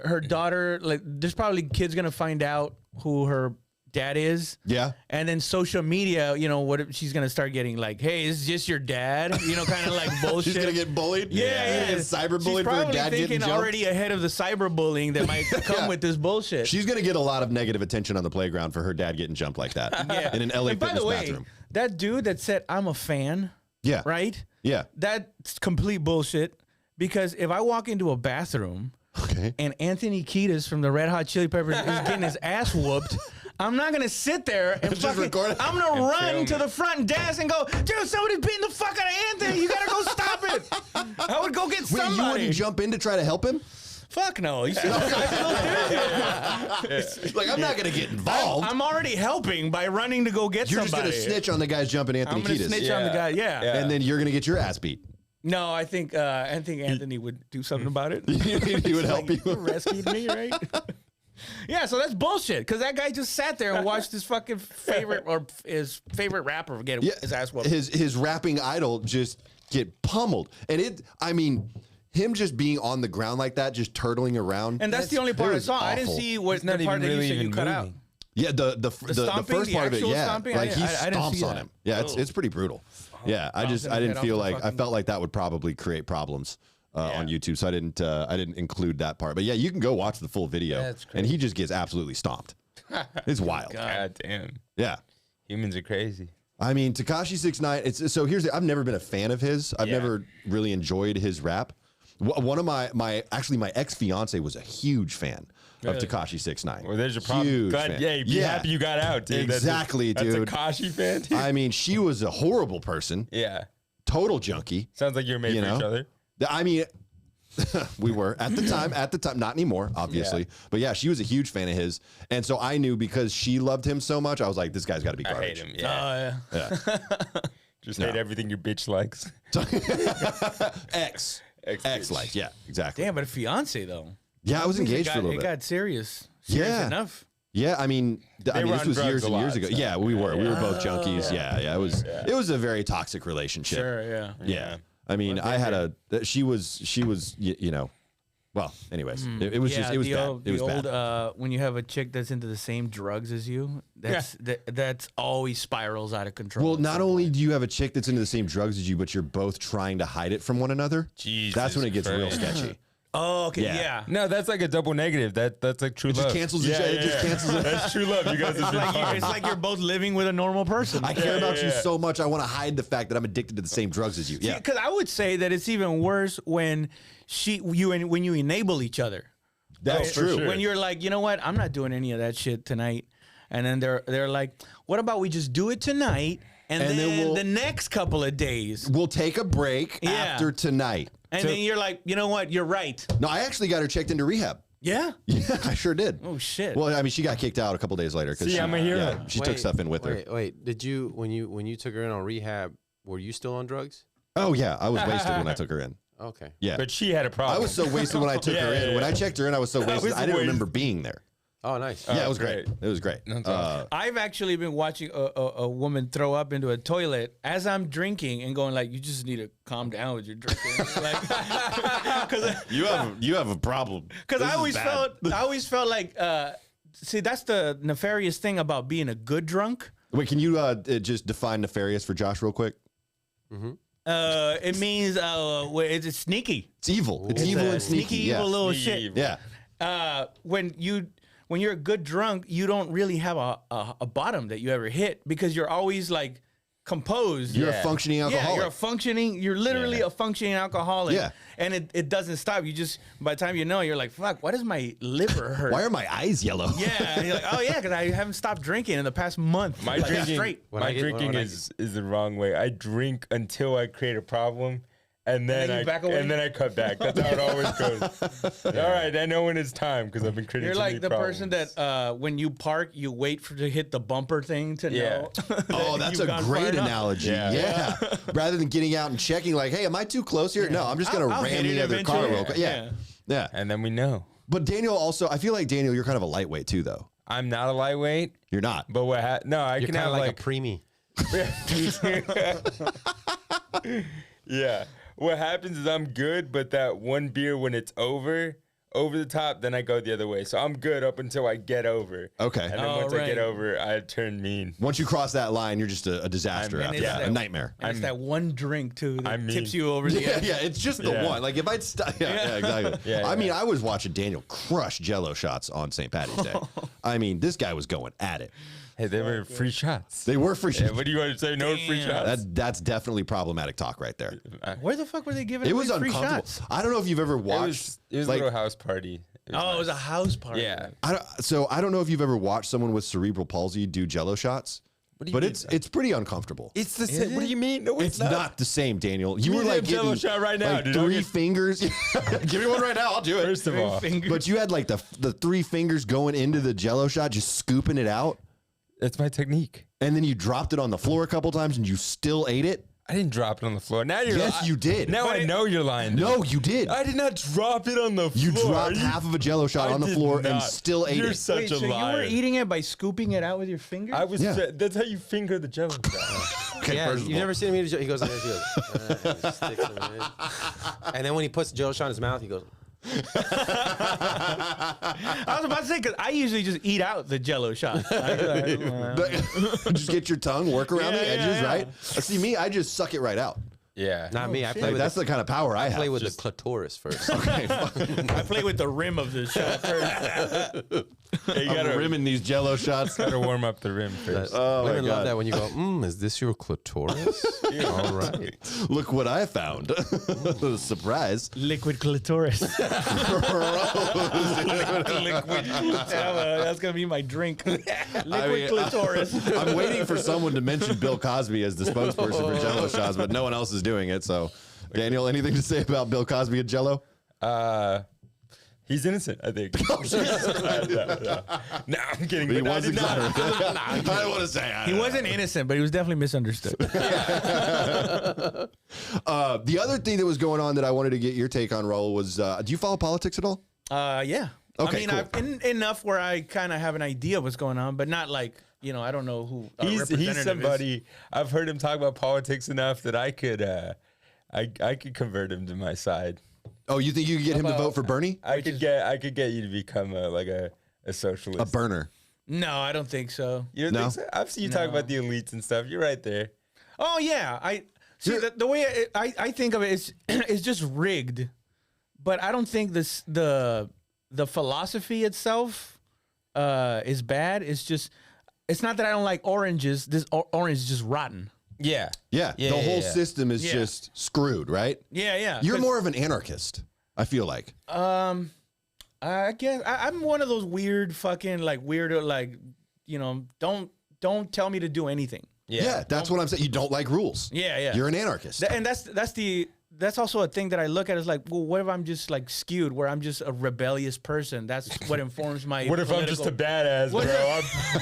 her daughter. Like, there's probably kids gonna find out who her dad is. Yeah. And then social media, you know, what if she's gonna start getting like, hey, is this your dad? You know, kind of like bullshit. She's gonna get bullied. Yeah. Get cyberbullied She's for her probably dad getting thinking jumped. already ahead of the cyberbullying that might come with this bullshit. She's gonna get a lot of negative attention on the playground for her dad getting jumped like that Yeah. in an LA And by Fitness the way, bathroom. that dude that said I'm a fan, Yeah. right? Yeah. That's complete bullshit. Because if I walk into a bathroom Okay. and Anthony Kiedis from the Red Hot Chili Peppers is getting his ass whooped, I'm not gonna sit there and Just fucking, record it. I'm gonna run film to it. the front desk and go, dude, somebody's beating the fuck out of Anthony. You gotta go stop it. I would go get Wait, somebody. you wouldn't jump in to try to help him? Fuck no. You see those guys in those dudes? Like, I'm not gonna get involved. I'm already helping by running to go get You're just somebody. gonna snitch on the guys jumping Anthony I'm gonna Kiedis. snitch on the Yeah. guy. Yeah. Yeah. And then you're gonna get your ass beat. No, I think Anthony would do something about it. He would help You you. rescued me, right? Yeah, so that's bullshit. Because that guy just sat there and watched his fucking favorite or his favorite rapper get his ass whooped. His rapping idol just get pummeled. And him just being on the ground like that, just turtling around. And that's the only part it I was saw. I didn't awful. see what He's not the part even that you really said you even cut out. moving. Yeah, the stomping, first the part of it, actual yeah. stomping? Like he I didn't stomps see on that. him. Yeah, it's pretty brutal. Yeah, I Bouncing his didn't head feel off the like I fucking- felt like that would probably create problems on YouTube, so I didn't include that part. But yeah, you can go watch the full video, That's and he just gets absolutely stomped. It's wild. God damn. Yeah. Humans are crazy. I mean, Tekashi 6ix9ine. It's so here's the. I've never been a fan of his. I've Yeah. never really enjoyed his rap. One of my ex fiance was a huge fan of Tekashi 6ix9ine. Well, there's your problem. Huge God, fan. yeah, be happy you got out, dude. Exactly, that's dude. a Kashi fan, dude. I mean, she was a horrible person, Yeah. total junkie. Sounds like you're made You for each know? other. I mean, we were at the time, not anymore, obviously. Yeah. But yeah, she was a huge fan of his. And so I knew because she loved him so much, I was like, this guy's got to be I garbage. hate him. Yeah. Yeah. Just hate everything your bitch likes. Ex Ex-bitch. likes. Yeah, exactly. Damn, but a fiance though. Yeah, I was engaged for a little It bit. got serious. Serious Yeah. enough. Yeah, I mean, They were this on was drugs years a and years lot, ago. so- Yeah, we were both junkies. Yeah, it was a very toxic relationship. Sure, yeah. Yeah. I mean, I had she was you know, well, anyways, it was just it was the bad. old, It was the bad. old, when you have a chick that's into the same drugs as you, that's always spirals out of control. Well, not only do you have a chick that's into the same drugs as you, but you're both trying to hide it from one another. Jesus That's when it gets real Christ. sketchy. Oh, okay, Yeah. yeah. No, that's like a double negative. That's like true It love. just cancels each other. It just cancels it. That's true love. You guys have been fun. It's like you're both living with a normal person. I care about you yeah. so much. I want to hide the fact that I'm addicted to the same drugs as you. Yeah. Because I would say that it's even worse when when you enable each other. That's for true. sure. When you're like, you know what, I'm not doing any of that shit tonight, and then they're like, what about we just do it tonight, and And then then we'll- the next couple of days, We'll take a break Yeah. after tonight. and then you're like, you know what, you're right. No, I actually got her checked into rehab. Yeah. Yeah, I sure did. Oh shit. Well, I mean, she got kicked out a couple days later. See, I'm a hero. Yeah, she took stuff in with her. Wait, did you when you took her in on rehab? Were you still on drugs? Oh yeah, I was wasted when I took her in. Okay. Yeah, But she had a problem. I was so wasted when I took her in. Yeah, When I yeah. checked her in, I was so wasted. was I didn't wasted. remember being there. Oh, nice. Yeah, it was great. great. It was great. I've actually been watching a woman throw up into a toilet as I'm drinking and going like, you just need to calm down with your drinking. Like, you have a problem. because I always felt like, see, that's the nefarious thing about being a good drunk. Wait, can you just define nefarious for Josh real quick? It means it's sneaky. It's evil. It's evil a and sneaky. sneaky, Yeah. evil little Sneaky shit. evil. Yeah. When you're a good drunk, you don't really have a bottom that you ever hit because you're always like composed. You're Yeah. a functioning alcoholic. You're literally a functioning alcoholic. Yeah. And it doesn't stop. You just, by the time you know, you're like, fuck, why does my liver hurt? Why are my eyes yellow? yeah. And you're like, oh yeah, because I haven't stopped drinking in the past month. My Like, drinking, straight. When my I get- drinking when I is the wrong way. I drink until I create a problem, and then, then you back away? and then I cut back. That's how it always goes. All right, I know when it's time because I've been creating. You're too like many the person problems. that when you park, you wait to hit the bumper thing to Yeah. know. Oh, that that's you've a gone far great enough. analogy. Yeah. Yeah. Rather than getting out and checking, like, hey, am I too close here? No, I'm just going to I'll ram hit it the other car eventually. real quick. Yeah. Yeah. And then we know But Daniel also, I feel like, Daniel, you're kind of a lightweight too, though. I'm not a lightweight, You're not. but what? No, I You're can kind have of like like a preemie. Yeah. What happens is I'm good, but that one beer when it's over, over the top, then I go the other way. So I'm good up until I get over. Okay. And then Oh, once I get right. over, I turn mean. Once you cross that line, you're just a disaster. I'm- after and that. it's A that- nightmare. And it's that one drink too that I mean- tips you over the Yeah, edge. yeah, it's just the Yeah. one. Like if I'd yeah, exactly. Yeah, I mean, yeah. I was watching Daniel crush Jello shots on St. Patty's Day. I mean, this guy was going at it. Hey, they were free shots. They were free Yeah, shots. what do you want to say? No free Damn. shots? That's definitely problematic talk right there. Where the fuck were they giving It away was free uncomfortable. shots? I don't know if you've ever It watched. was like, a little house party. It Oh, it was a nice. house party. Yeah. I don't know if you've ever watched someone with cerebral palsy do Jello shots, What do you but mean? it's pretty uncomfortable. It's the same. What do you mean? No, It's not the same, Daniel. You me were that like Jell-O getting shot right now, like dude. I'll 3 get- fingers. Give me one right now. I'll do it. First of all, But you had like the 3 fingers going into the Jello shot, just scooping it out, that's my technique. and then you dropped it on the floor a couple times, and you still ate it. I didn't drop it on the floor. Now you're Yes, you did. Now I know you're lying. to No, me. you did. I did not drop it on the You floor. dropped half of a Jello shot I on the did floor and not. still ate You're it. such Wait, a so liar. you were eating it by scooping it out with your fingers? I was. Yeah. That's how you finger the Jello. Okay, Yeah, first of you've all. never seen him eat a Jello. He goes in there, he goes, he sticks it in it. And then when he puts the Jello shot in his mouth, he goes, I was about to say, because I usually just eat out the Jello shot. Just get your tongue, work around Yeah, the yeah, edges, yeah. right? See me, I just suck it right out. Yeah. not me. I play Like, with that's the kind of power I have. play with the clitoris first. Okay, fuck. I play with the rim of the shot first. Hey, you I'm gotta rimming these Jello shots. gotta warm up the rim first. Oh my Women love God. that when you go, is this your clitoris? All right. Look what I found. Surprise. Liquid clitoris. Liquid. That's going to be my drink. Liquid clitoris. I'm waiting for someone to mention Bill Cosby as the spokesperson for Jello shots, but no one else is doing it. So, Daniel, anything to say about Bill Cosby and Jello? He's innocent, I think. No, I'm kidding. He but I was did not. exonerated. I don't want to say. He wasn't innocent, but he was definitely misunderstood. The other thing that was going on that I wanted to get your take on, Raul, was do you follow politics at all? Yeah. Okay, I mean, cool. enough where I kind of have an idea of what's going on, but not like, I don't know who He's representative is. somebody. I've heard him talk about politics enough that I could I could convert him to my side. Oh, you think you could get him to vote for Bernie? I could get you to become a socialist. A burner. No, I don't think so. You don't No? think so? I've seen you talk about the elites and stuff. You're right there. Oh yeah, I see the way I think of it is it's just rigged, but I don't think the philosophy itself is bad. It's not that I don't like oranges. This orange is just rotten. Yeah. Yeah, Yeah, the yeah, whole yeah. system is Yeah. just screwed, right? Yeah. You're 'Cause, more of an anarchist, I feel like. I guess I'm one of those weird fucking weirdo don't tell me to do anything. Yeah, that's what I'm saying. You don't like rules. Yeah. You're an anarchist. And that's also a thing that I look at as like, well, what if I'm just skewed where I'm just a rebellious person? That's what informs my. What if I'm just a badass, bro?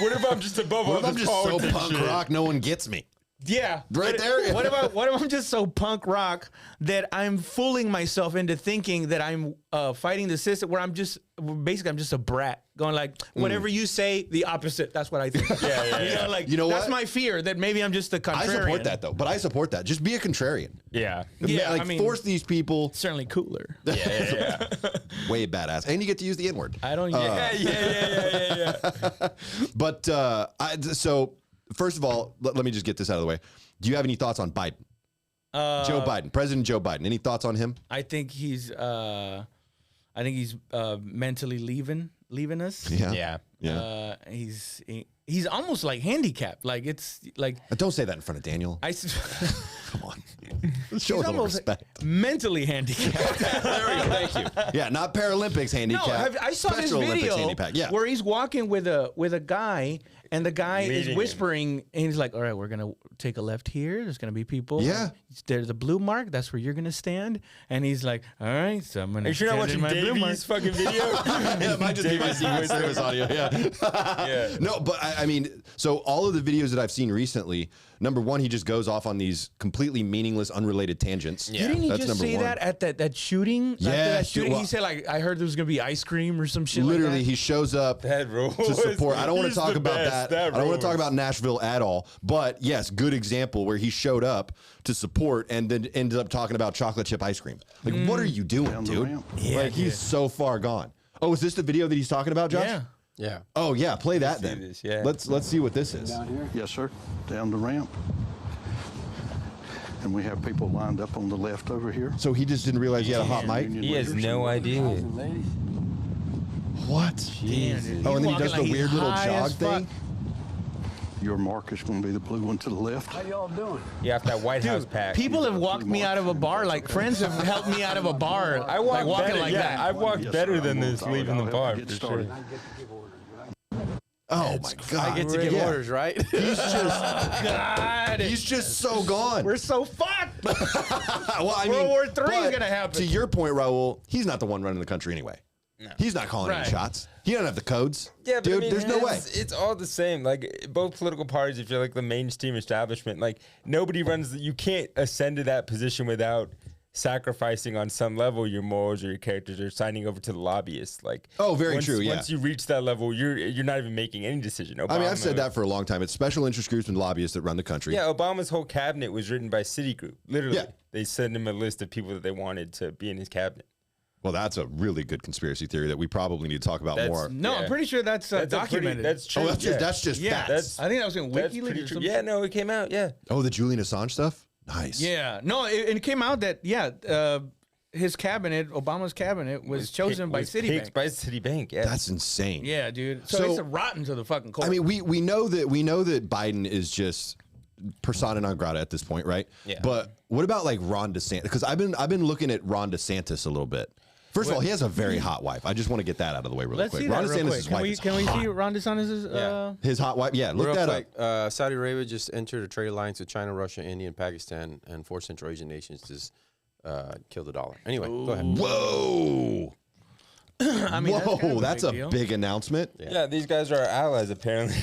What if I'm just above What all if I'm this just so politics punk shit? rock, no one gets me? Yeah, Right there? What if I'm just so punk rock that I'm fooling myself into thinking that I'm fighting the system? Where I'm just a brat, going whatever you say, the opposite. That's what I think. Yeah. You know that's what? my fear that maybe I'm just the contrarian. I support that though, but I support that. Just be a contrarian. Yeah. Yeah, I mean- force these people Certainly cooler. Yeah. way badass, and you get to use the N word. I don't. Yeah. But so first of all, let me just get this out of the way. Do you have any thoughts on Biden? Joe Biden, President Joe Biden. Any thoughts on him? I think he's mentally leaving us. Yeah. He's almost handicapped. It's Don't say that in front of Daniel. Come on. Show a little almost respect. mentally handicapped. There we go. Thank you. Yeah, not Paralympics handicap. I saw this Special Olympics video handicap. Yeah. where he's walking with a guy, and the guy Leading is him. whispering, and he's like, "All right, we're gonna take a left here. There's gonna be people. Yeah. There's a blue mark. That's where you're gonna stand." And he's like, "All right, so I'm gonna." Are you sure not stand in watching my blue mark." Davies' fucking video? Yeah, it might just be my Secret Service audio. Yeah. Yeah. No, but I mean, so all of the videos that I've seen recently, number one, he just goes off on these completely meaningless, unrelated tangents. Yeah. Didn't he That's just number say one. that at that shooting? After Yeah, that shooting, well- he said like, I heard there was gonna be ice cream or some shit. Literally, like he shows up That rule to support. I don't want to he's talk the about best. that. I don't want to talk rules. about Nashville at all. But yes, good example where he showed up to support and then ended up talking about chocolate chip ice cream. Like, what are you doing, Down the dude? ramp. Yeah, Like, he's so far gone. Oh, is this the video that he's talking about, Josh? Yeah. Yeah. Oh yeah, play that then. this, yeah. Let's see what this is. Down here? Yes, sir. Down the ramp. And we have people lined up on the left over here. So he just didn't realize he had a hot mic. Union He has leaders. no idea. What? Jesus. Oh, and then he walking does like the he's weird little high jog as fuck. thing. Your mark is going to be the blue one to the left. Yeah, after that White House pack. People have walked me out of a bar. Like friends have helped me out of a bar. I walk like walking better, like yeah, that. I walked Yes, better sir. than I'm this gonna- leaving the I'll bar get for started. sure. Oh my god! I get to give Yeah. orders, right? God, He's just so gone. we're so fucked. Well, I World mean, War III is but gonna happen. To your point, Raul, he's not the one running the country anyway. He's not calling any Right. shots. He doesn't have the codes. Yeah, but dude, I mean, there's no way. It's all the same. Like both political parties, if you're like the mainstream establishment, like nobody runs. You can't ascend to that position without sacrificing on some level your morals or your characters or signing over to the lobbyists. Like, Oh, very once, true, yeah. Once you reach that level, you're not even making any decision. I mean, I've said Obama- that for a long time. It's special interest groups and lobbyists that run the country. Yeah, Obama's whole cabinet was written by Citigroup. Literally, Yeah. they sent him a list of people that they wanted to be in his cabinet. Well, that's a really good conspiracy theory that we probably need to talk about That's- more. No, Yeah. I'm pretty sure that's, That's a pretty- documented. that's true. Oh, that's just yeah. that's just yeah. facts. That's- I think that was in That's WikiLeaks. pretty or true. some Yeah, shit. no, it came out. Yeah. Oh, the Julian Assange stuff. Nice. Yeah, no, and it came out that his cabinet, Obama's cabinet, was chosen by Citibank. Picked by Citibank. Yeah. That's insane. Yeah, dude. So, So- it's rotten to the fucking core. I mean, we know that Biden is just persona non grata at this point, right? Yeah. But what about like Ron DeSantis? Because I've been looking at Ron DeSantis a little bit. First of all, he has a very hot wife. I just want to get that out of the way really Let's quick. see Ron that real DeSantis' quick. Can wife we is can we hot. see Ron DeSantis'? Yeah. His hot wife? Yeah, look Real that quick, up. Saudi Arabia just entered a trade alliance with China, Russia, India, and Pakistan, and 4 Central Asian nations just killed the dollar. Anyway, go ahead. Whoa. I mean, Whoa, that's that's a deal. big announcement. Yeah, these guys are our allies apparently.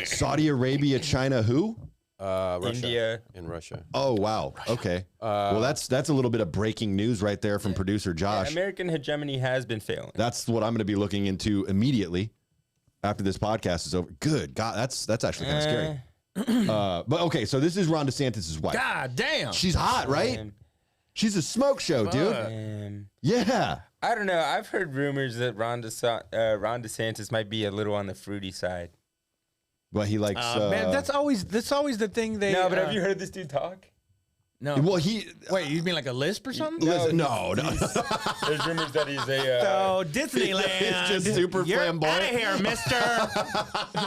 Saudi Arabia, China, who? Russia India. and Russia. Oh wow. Okay. Well, that's a little bit of breaking news right there from producer Josh. American hegemony has been failing. That's what I'm going to be looking into immediately after this podcast is over. Good God, that's actually kind of scary. But okay, so this is Ron DeSantis' wife. God damn. She's hot, right? She's a smoke show, dude. Yeah. I don't know. I've heard rumors that Ron DeSantis might be a little on the fruity side. But he likes. Man, that's always the thing they. No, but have you heard this dude talk? No. Well, he. Wait, you mean like a lisp or something? Listen, no. There's rumors that he's a. So Disneyland. He's just super You're flamboyant. outta here, mister.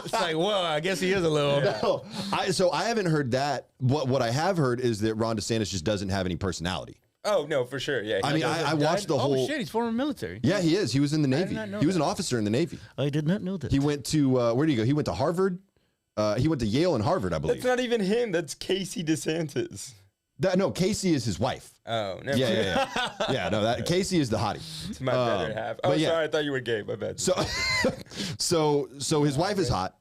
It's like, well, I guess he is a little. No. So I haven't heard that. What I have heard is that Ron DeSantis just doesn't have any personality. Oh no, for sure. Yeah. I mean, I watched the whole. Oh shit, he's former military. Yeah, he is. He was in the Navy. not know He was an that. officer in the Navy. I did not know that. He went to where did he go? He went to Harvard. He went to Yale and Harvard, I believe. That's not even him. That's Casey DeSantis. No, Casey is his wife. Oh, never Yeah, mind. yeah, yeah. Yeah, no, that Casey is the hottie. It's my better half. Oh, but yeah. sorry. I thought you were gay. My bad. So, so his wife is hot,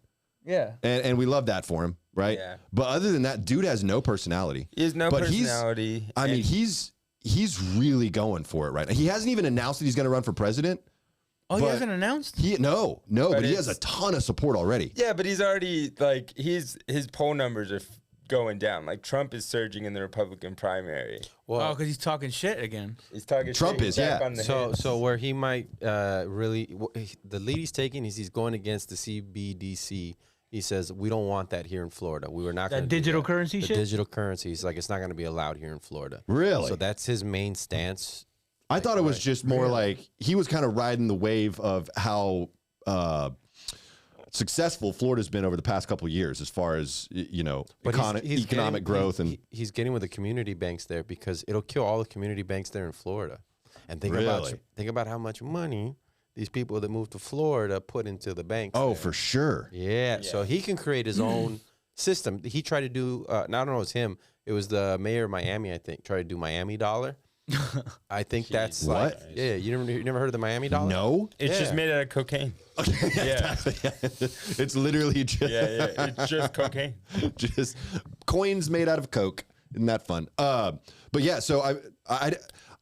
Yeah. and we love that for him, right? Yeah. But other than that, dude has no personality. he has no but personality. I mean, and- he's really going for it right now. He hasn't even announced that he's going to run for president. Oh, he But- hasn't announced? No, but he has a it's- ton of support already. Yeah, but he's already like his poll numbers are going down. Like Trump is surging in the Republican primary. Oh, because he's talking shit again. He's talking. Trump shit. is, He's back yeah. on the So, hits. so where he might really, the lead he's taking is he's going against the CBDC. He says we don't want that here in Florida. We were not going That to digital currency the shit? digital currency. He's like it's not going to be allowed here in Florida. Really? So that's his main stance. I thought it was just more like he was kind of riding the wave of how successful Florida's been over the past couple of years as far as But he's economic getting- growth he- and he's getting with the community banks there because it'll kill all the community banks there in Florida. And think Really? about how much money these people that moved to Florida put into the banks. oh, there. for sure. Yeah, so he can create his own system. He tried to do. Now, I don't know, it was him. It was the mayor of Miami, I think. Tried to do Miami dollar. I think that's What? like You never heard of the Miami Dollar? No. It's just Yeah. made out of cocaine. Yeah. It's literally just, Yeah, it's just cocaine. just coins made out of coke. Isn't that fun? But yeah, so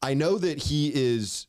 I know that he's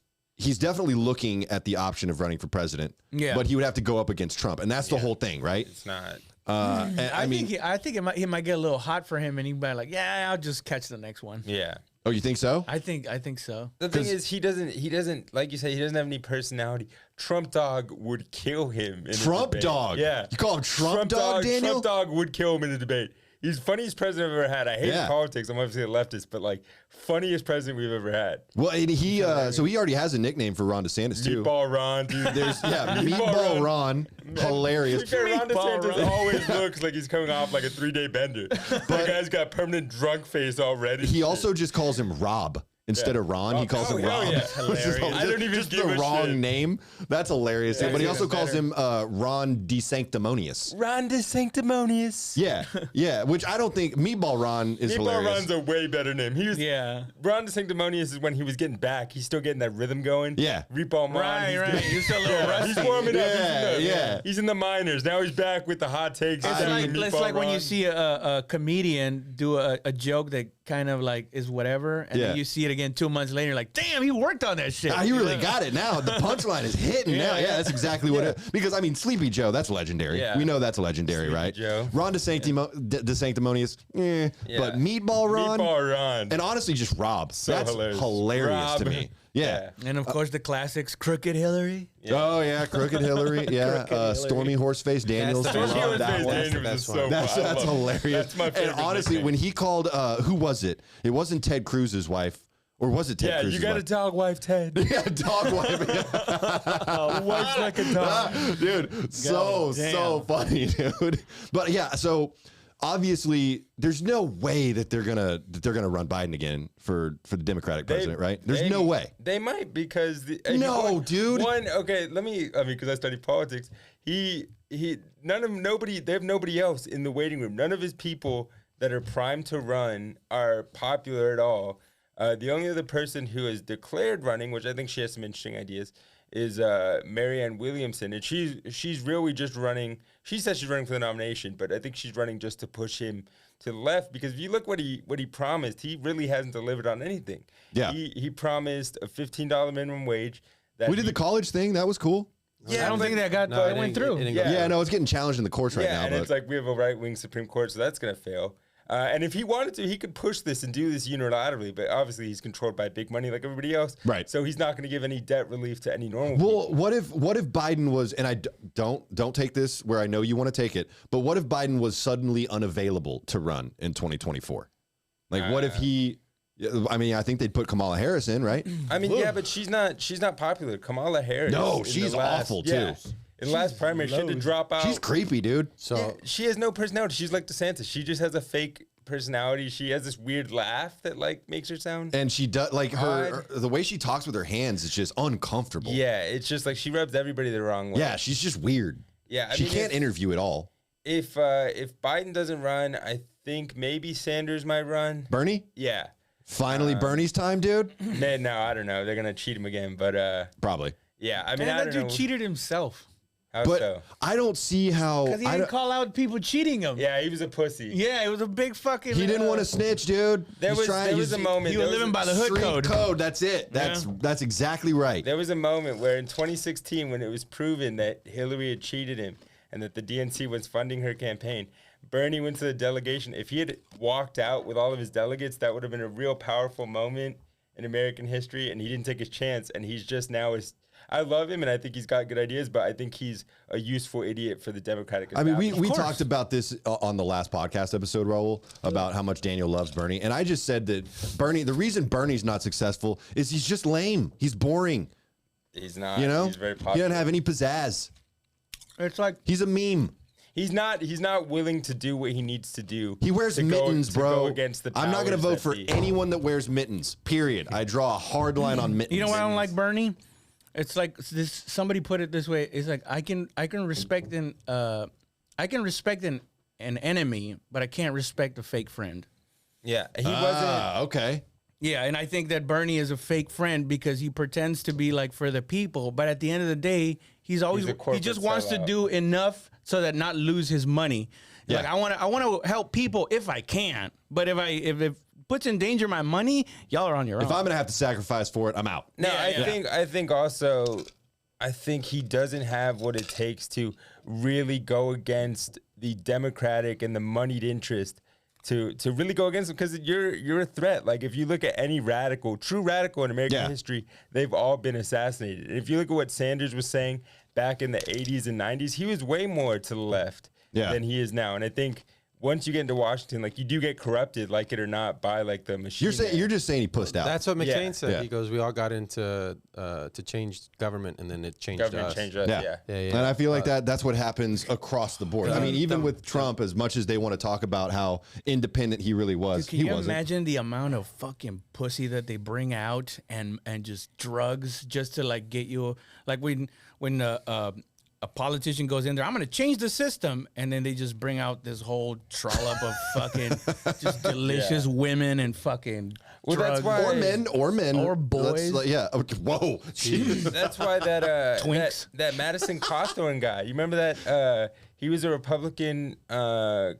definitely looking at the option of running for president. Yeah. But he would have to go up against Trump, and that's the whole thing, right? It's not. And I mean, think it might get a little hot for him, and he might like, yeah, I'll just catch the next one. Yeah. oh, you think so? I think so. The thing is, he doesn't, like you said, he doesn't have any personality. Trump Dog would kill him. In Trump a debate. Dog? Yeah. You call him Trump Dog, Daniel? Trump Dog would kill him in a debate. He's the funniest president I've ever had. I hate Yeah. politics. I'm obviously a leftist, but like funniest president we've ever had. Well, and he so he already has a nickname for Ron DeSantis too. Meatball Ron, dude. There's Meatball Ron, hilarious. To be fair, Ron Meatball DeSantis Ron. always looks like he's coming off like a 3-day bender. That guy's got permanent drunk face already. He also just calls him Rob instead of Ron. He calls him Rob. Yeah. Which is I don't even just give the a wrong shit. name. That's hilarious. Yeah, but he it's also even calls better. him Ron DeSanctimonious. Ron DeSanctimonious. Yeah, yeah. Which I don't think Meatball Ron is Meatball hilarious. Ron's a way better name. He was Yeah. Ron DeSanctimonious is when he was getting back. He's still getting that rhythm going. Yeah. Repo Mon. Right, he's right. getting- He's still a little rusty. He's warming up. Yeah, He's in yeah. He's in the minors. Now he's back with the hot takes. It's like when you see a comedian do a joke that kind of like is whatever, and Yeah. then you see it again 2 months later. You're like, damn, he worked on that shit. Ah, he really got it now. The punchline is hitting now. Yeah, that's exactly what it because I mean Sleepy Joe, that's legendary. Yeah. We know that's legendary, Sleepy right? Joe. Ron DeSanctimonious, Yeah. but Meatball Ron, Meatball Ron. and honestly just Rob. So that's hilarious to Rob. me. Yeah. And of course, the classics, Crooked Hillary. Oh yeah, Crooked Hillary. Yeah, Stormy Horseface Daniels. That's the I best love one. that That's one. the best one. That's I love it. hilarious. That's my favorite. And honestly, nickname. when he called, who was it? It wasn't Ted Cruz's wife, or was it Ted yeah, Cruz's you got a wife? dog wife, Ted. Yeah, dog wife. Wife's like a dog. Dude, so funny, dude. But yeah, so obviously there's no way that they're gonna run Biden again for the Democratic president, right? There's no way. They might because No, dude. Okay, because I study politics. They have nobody else in the waiting room. None of his people that are primed to run are popular at all. The only other person who has declared running, which I think she has some interesting ideas, is Marianne Williamson, and she's really just running. She says she's running for the nomination, but I think she's running just to push him to the left because if you look what he promised, he really hasn't delivered on anything. Yeah. he promised a $15 minimum wage. That We did the college thing. That was cool. Yeah, I don't think that No, it went didn't- through. it didn't go Yeah. Yeah, no, it's getting challenged in the courts right yeah, now. and But it's like we have a right-wing Supreme Court, so that's going to fail. And if he wanted to, he could push this and do this unilaterally, but obviously he's controlled by big money like everybody else. Right. So he's not going to give any debt relief to any normal people. well, what if Biden was, and don't take this where I know you want to take it, but what if Biden was suddenly unavailable to run in 2024? Like, what if he? I mean, I think they'd put Kamala Harris in, right? I mean, yeah, but she's not popular. Kamala Harris. No, in the she's awful, too. yeah, in the last primary, she had to drop out. She's creepy, dude. So Yeah, she has no personality. She's like DeSantis. She just has a fake personality. She has this weird laugh that like makes her sound. And she does like the way she talks with her hands is just uncomfortable. Yeah, it's just like she rubs everybody the wrong way. Yeah, she's just weird. Yeah, She can't interview at all. If Biden doesn't run, I think maybe Sanders might run. Bernie? Yeah. Finally Bernie's time, dude? Man, no, I don't know. They're gonna cheat him again, but Probably. yeah. I mean, Man, I that don't dude know. cheated himself How But so? I don't see how because he I didn't don't- call out people cheating him. Yeah, he was a pussy. Yeah, it was a big fucking. he didn't want to snitch, dude. There was a moment. He was there living by the hood Street code. code. That's it. That's exactly right. There was a moment where in 2016, when it was proven that Hillary had cheated him and that the DNC was funding her campaign, Bernie went to the delegation. If he had walked out with all of his delegates, that would have been a real powerful moment in American history. And he didn't take his chance. And he's just now I love him, and I think he's got good ideas, but I think he's a useful idiot for the Democratic I mean, establishment. we talked about this on the last podcast episode, Raul, about how much Daniel loves Bernie. And I just said that Bernie, the reason Bernie's not successful is he's just lame. He's boring. He's not. You know? He's very He popular. doesn't have any pizzazz. It's like He's a meme. He's not willing to do what he needs to do. He wears to mittens, go bro. against the I'm not going to powers vote that for be. anyone that wears mittens, period. I draw a hard line on mittens. you know why I don't like Bernie? It's like this. Somebody put it this way. It's like I can respect an enemy, but I can't respect a fake friend. Yeah, he wasn't. Okay. Yeah, and I think that Bernie is a fake friend because he pretends to be like for the people, but at the end of the day, he's always He's a corporate he just wants to sellout. do enough so that not lose his money. Yeah. Like I want to help people if I can, but if it puts in danger my money, y'all are on your own. If I'm gonna have to sacrifice for it, I'm out. No, Yeah, I think also, I think he doesn't have what it takes to really go against the Democratic and the moneyed interest to really go against them, because you're a threat. Like if you look at any true radical in American Yeah. history, they've all been assassinated. And if you look at what Sanders was saying back in the 80s and 90s, he was way more to the left than he is now. And I think once you get into Washington, like you do get corrupted, like it or not, by like the machine. You're just saying he pussed out. That's what McCain Yeah. said. Yeah. He goes, we all got into to change government, and then it changed government us. changed us. Yeah. Yeah. And I feel like that's what happens across the board. I mean, even with Trump, as much as they want to talk about how independent he really was, Can he you wasn't. imagine the amount of fucking pussy that they bring out and just drugs just to like get you like when a politician goes in there, I'm going to change the system, and then they just bring out this whole trollop of fucking just delicious women and fucking Well, drugs. that's why- Or men, Or Let's- boys. yeah. Okay, whoa. Jeez. That's why that Twinks. that Madison Cawthorn guy. You remember that? He was a Republican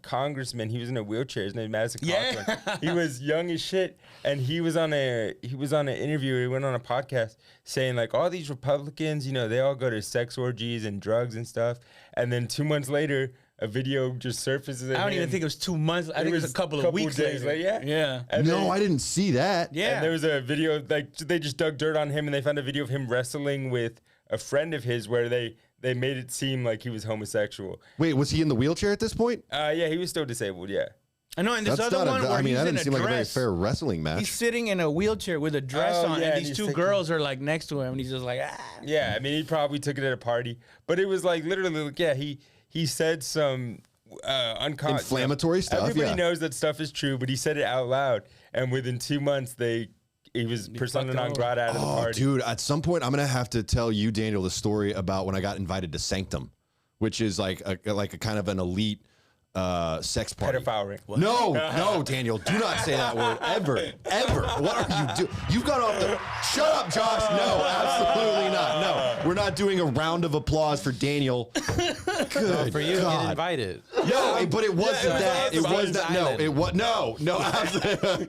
congressman. He was in a wheelchair. His name is Madison Yeah. Cawthorn. He was young as shit, and he was on an interview. He went on a podcast saying like all these Republicans, you know, they all go to sex orgies and drugs and stuff. And then 2 months later, a video just surfaces. I don't even think it was 2 months. I think it was a couple of weeks days later. later. Yeah. And No, then- I didn't see that. Yeah. And there was a video, like they just dug dirt on him, and they found a video of him wrestling with a friend of his where they made it seem like he was homosexual. Wait, was he in the wheelchair at this point? Yeah, he was still disabled. Yeah. I know, and this That's other not one a. where I mean, he's that in didn't a seem like a very dress. fair wrestling match. He's sitting in a wheelchair with a dress Oh, on, yeah, and and these he's two taking- girls are like next to him, and he's just like, ah. Yeah, I mean, he probably took it at a party, but it was like literally, like, yeah, he said some Inflammatory stuff, Everybody yeah. knows that stuff is true, but he said it out loud, and within 2 months, he was persona fucked non over. grata out of the Oh, party. dude, at some point, I'm gonna have to tell you, Daniel, the story about when I got invited to Sanctum, which is like a kind of an elite sex party. Pedophile ring. No, Daniel, do not say that word ever. What are you doing? You've gone off the. Shut up, Josh. No, absolutely not. No, we're not doing a round of applause for Daniel. Good For you, get God. invited. No, but it wasn't that. It was not. No, Island. it was no, absolutely,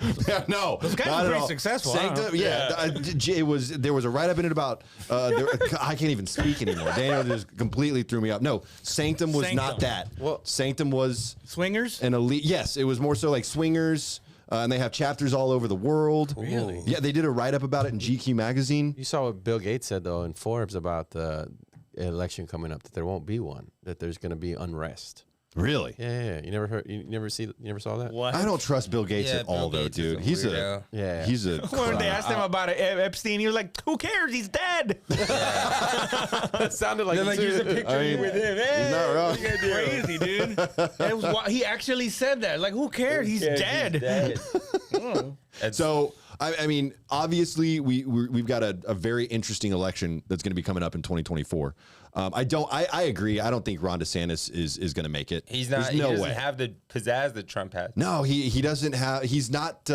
no. Those guys not were at pretty all. successful, I don't Sanctum, yeah, it was. There was a write up in it about. I can't even speak anymore. Daniel just completely threw me up. No, Sanctum was not Sanctum. that. Well- Sanctum was Swingers? an elite. Yes, it was more so like swingers, and they have chapters all over the world. Really? Yeah, they did a write up about it in GQ magazine. You saw what Bill Gates said though in Forbes about the election coming up, that there won't be one, that there's going to be unrest. Really? Yeah. You never heard? You never saw that? What? I don't trust Bill Gates Yeah, at all, Bill though, Gates is dude. a He's a weirdo. Yeah. he's a. When they clown. asked him about Epstein, he was like, "Who cares? He's dead." That sounded like Then like use a picture I mean, with him. Hey, he's not wrong. what you gonna do? Crazy, dude. It was he actually said that. Like, who cares? He's Yeah, dead. So I mean, obviously we've got a very interesting election that's going to be coming up in 2024. I agree. I don't think Ron DeSantis is going to make it. He's not. There's He no doesn't way. have the pizzazz that Trump has. No, he doesn't have. He's not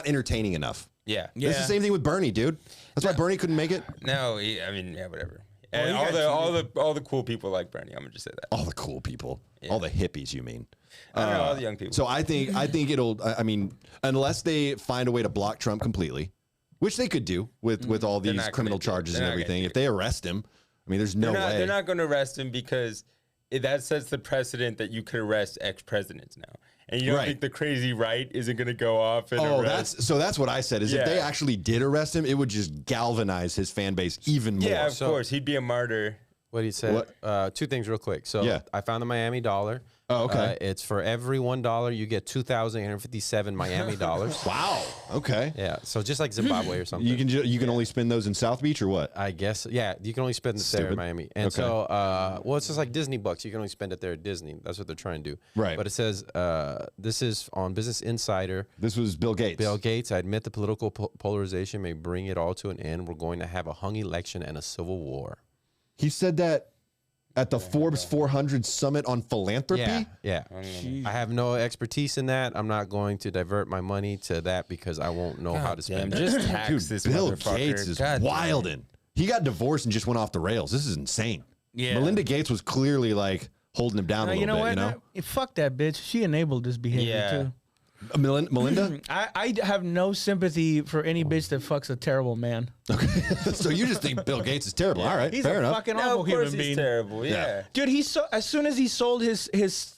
entertaining enough. Yeah. It's the same thing with Bernie, dude. That's why Bernie couldn't make it. No, I mean, yeah, whatever. And he all the cool people like Bernie. I'm gonna just say that. All the cool people, all the hippies, you mean? I don't know all the young people. So I think it'll. I mean, unless they find a way to block Trump completely, which they could do with all They're these not gonna criminal do it. charges They're and not gonna everything. do If it. they arrest him, I mean, there's no way. They're not going to arrest him because that sets the precedent that you could arrest ex-presidents now, and you don't Right. think the crazy right isn't going to go off and Oh, arrest. that's what I said. Is if they Yeah. actually did arrest him, it would just galvanize his fan base even more. Yeah, of So- course, he'd be a martyr. What he said. Two things real quick. So Yeah. I found the Miami dollar. Oh, okay. It's for every $1 you get 2,857 Miami dollars. Wow. Okay. Yeah. So just like Zimbabwe or something. You can only spend those in South Beach or what? I guess, yeah, you can only spend it there Stupid. in Miami. And Okay. so, well, it's just like Disney bucks. You can only spend it there at Disney. That's what they're trying to do. Right. But it says, this is on Business Insider. This was Bill Gates. Bill Gates, I admit the political polarization may bring it all to an end. We're going to have a hung election and a civil war. He said that at the Forbes 400 Summit on Philanthropy. Yeah. I have no expertise in that. I'm not going to divert my money to that because I won't know how to Damn, spend it. just tax Dude, this Bill motherfucker. Gates is God damn. wildin'. He got divorced and just went off the rails. This is insane. Yeah. Melinda Gates was clearly like holding him down a little You know bit, what? you know? Fuck that bitch. She enabled this behavior Yeah. too. Melinda? I have no sympathy for any bitch that fucks a terrible man. So you just think Bill Gates is terrible. All right, He's fair a enough. fucking No, awful of course human he's being. terrible. Yeah. Dude, as soon as he sold his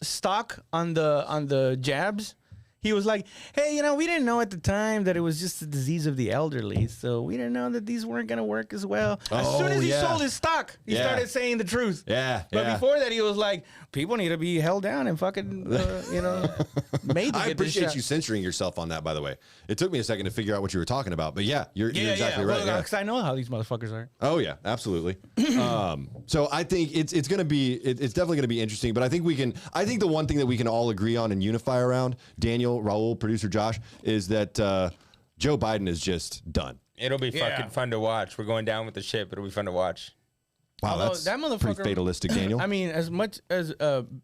stock on the jabs, he was like, "Hey, we didn't know at the time that it was just a disease of the elderly, so we didn't know that these weren't gonna work as well." As soon as he yeah. sold his stock, he Yeah. started saying the truth. Yeah, But yeah. before that, he was like, "People need to be held down and fucking, made to I get this appreciate shot." you censoring yourself on that, by the way. It took me a second to figure out what you were talking about, but yeah, you're exactly right. Yeah. Because I know how these motherfuckers are. Oh yeah, absolutely. So I think it's going to be it's definitely going to be interesting. But I think the one thing that we can all agree on and unify around, Daniel, Raul, producer Josh, is that Joe Biden is just done. It'll be Yeah. fucking fun to watch. We're going down with the ship. It'll be fun to watch. Wow, Although that's that pretty motherfucker- fatalistic, Daniel. I mean, as much as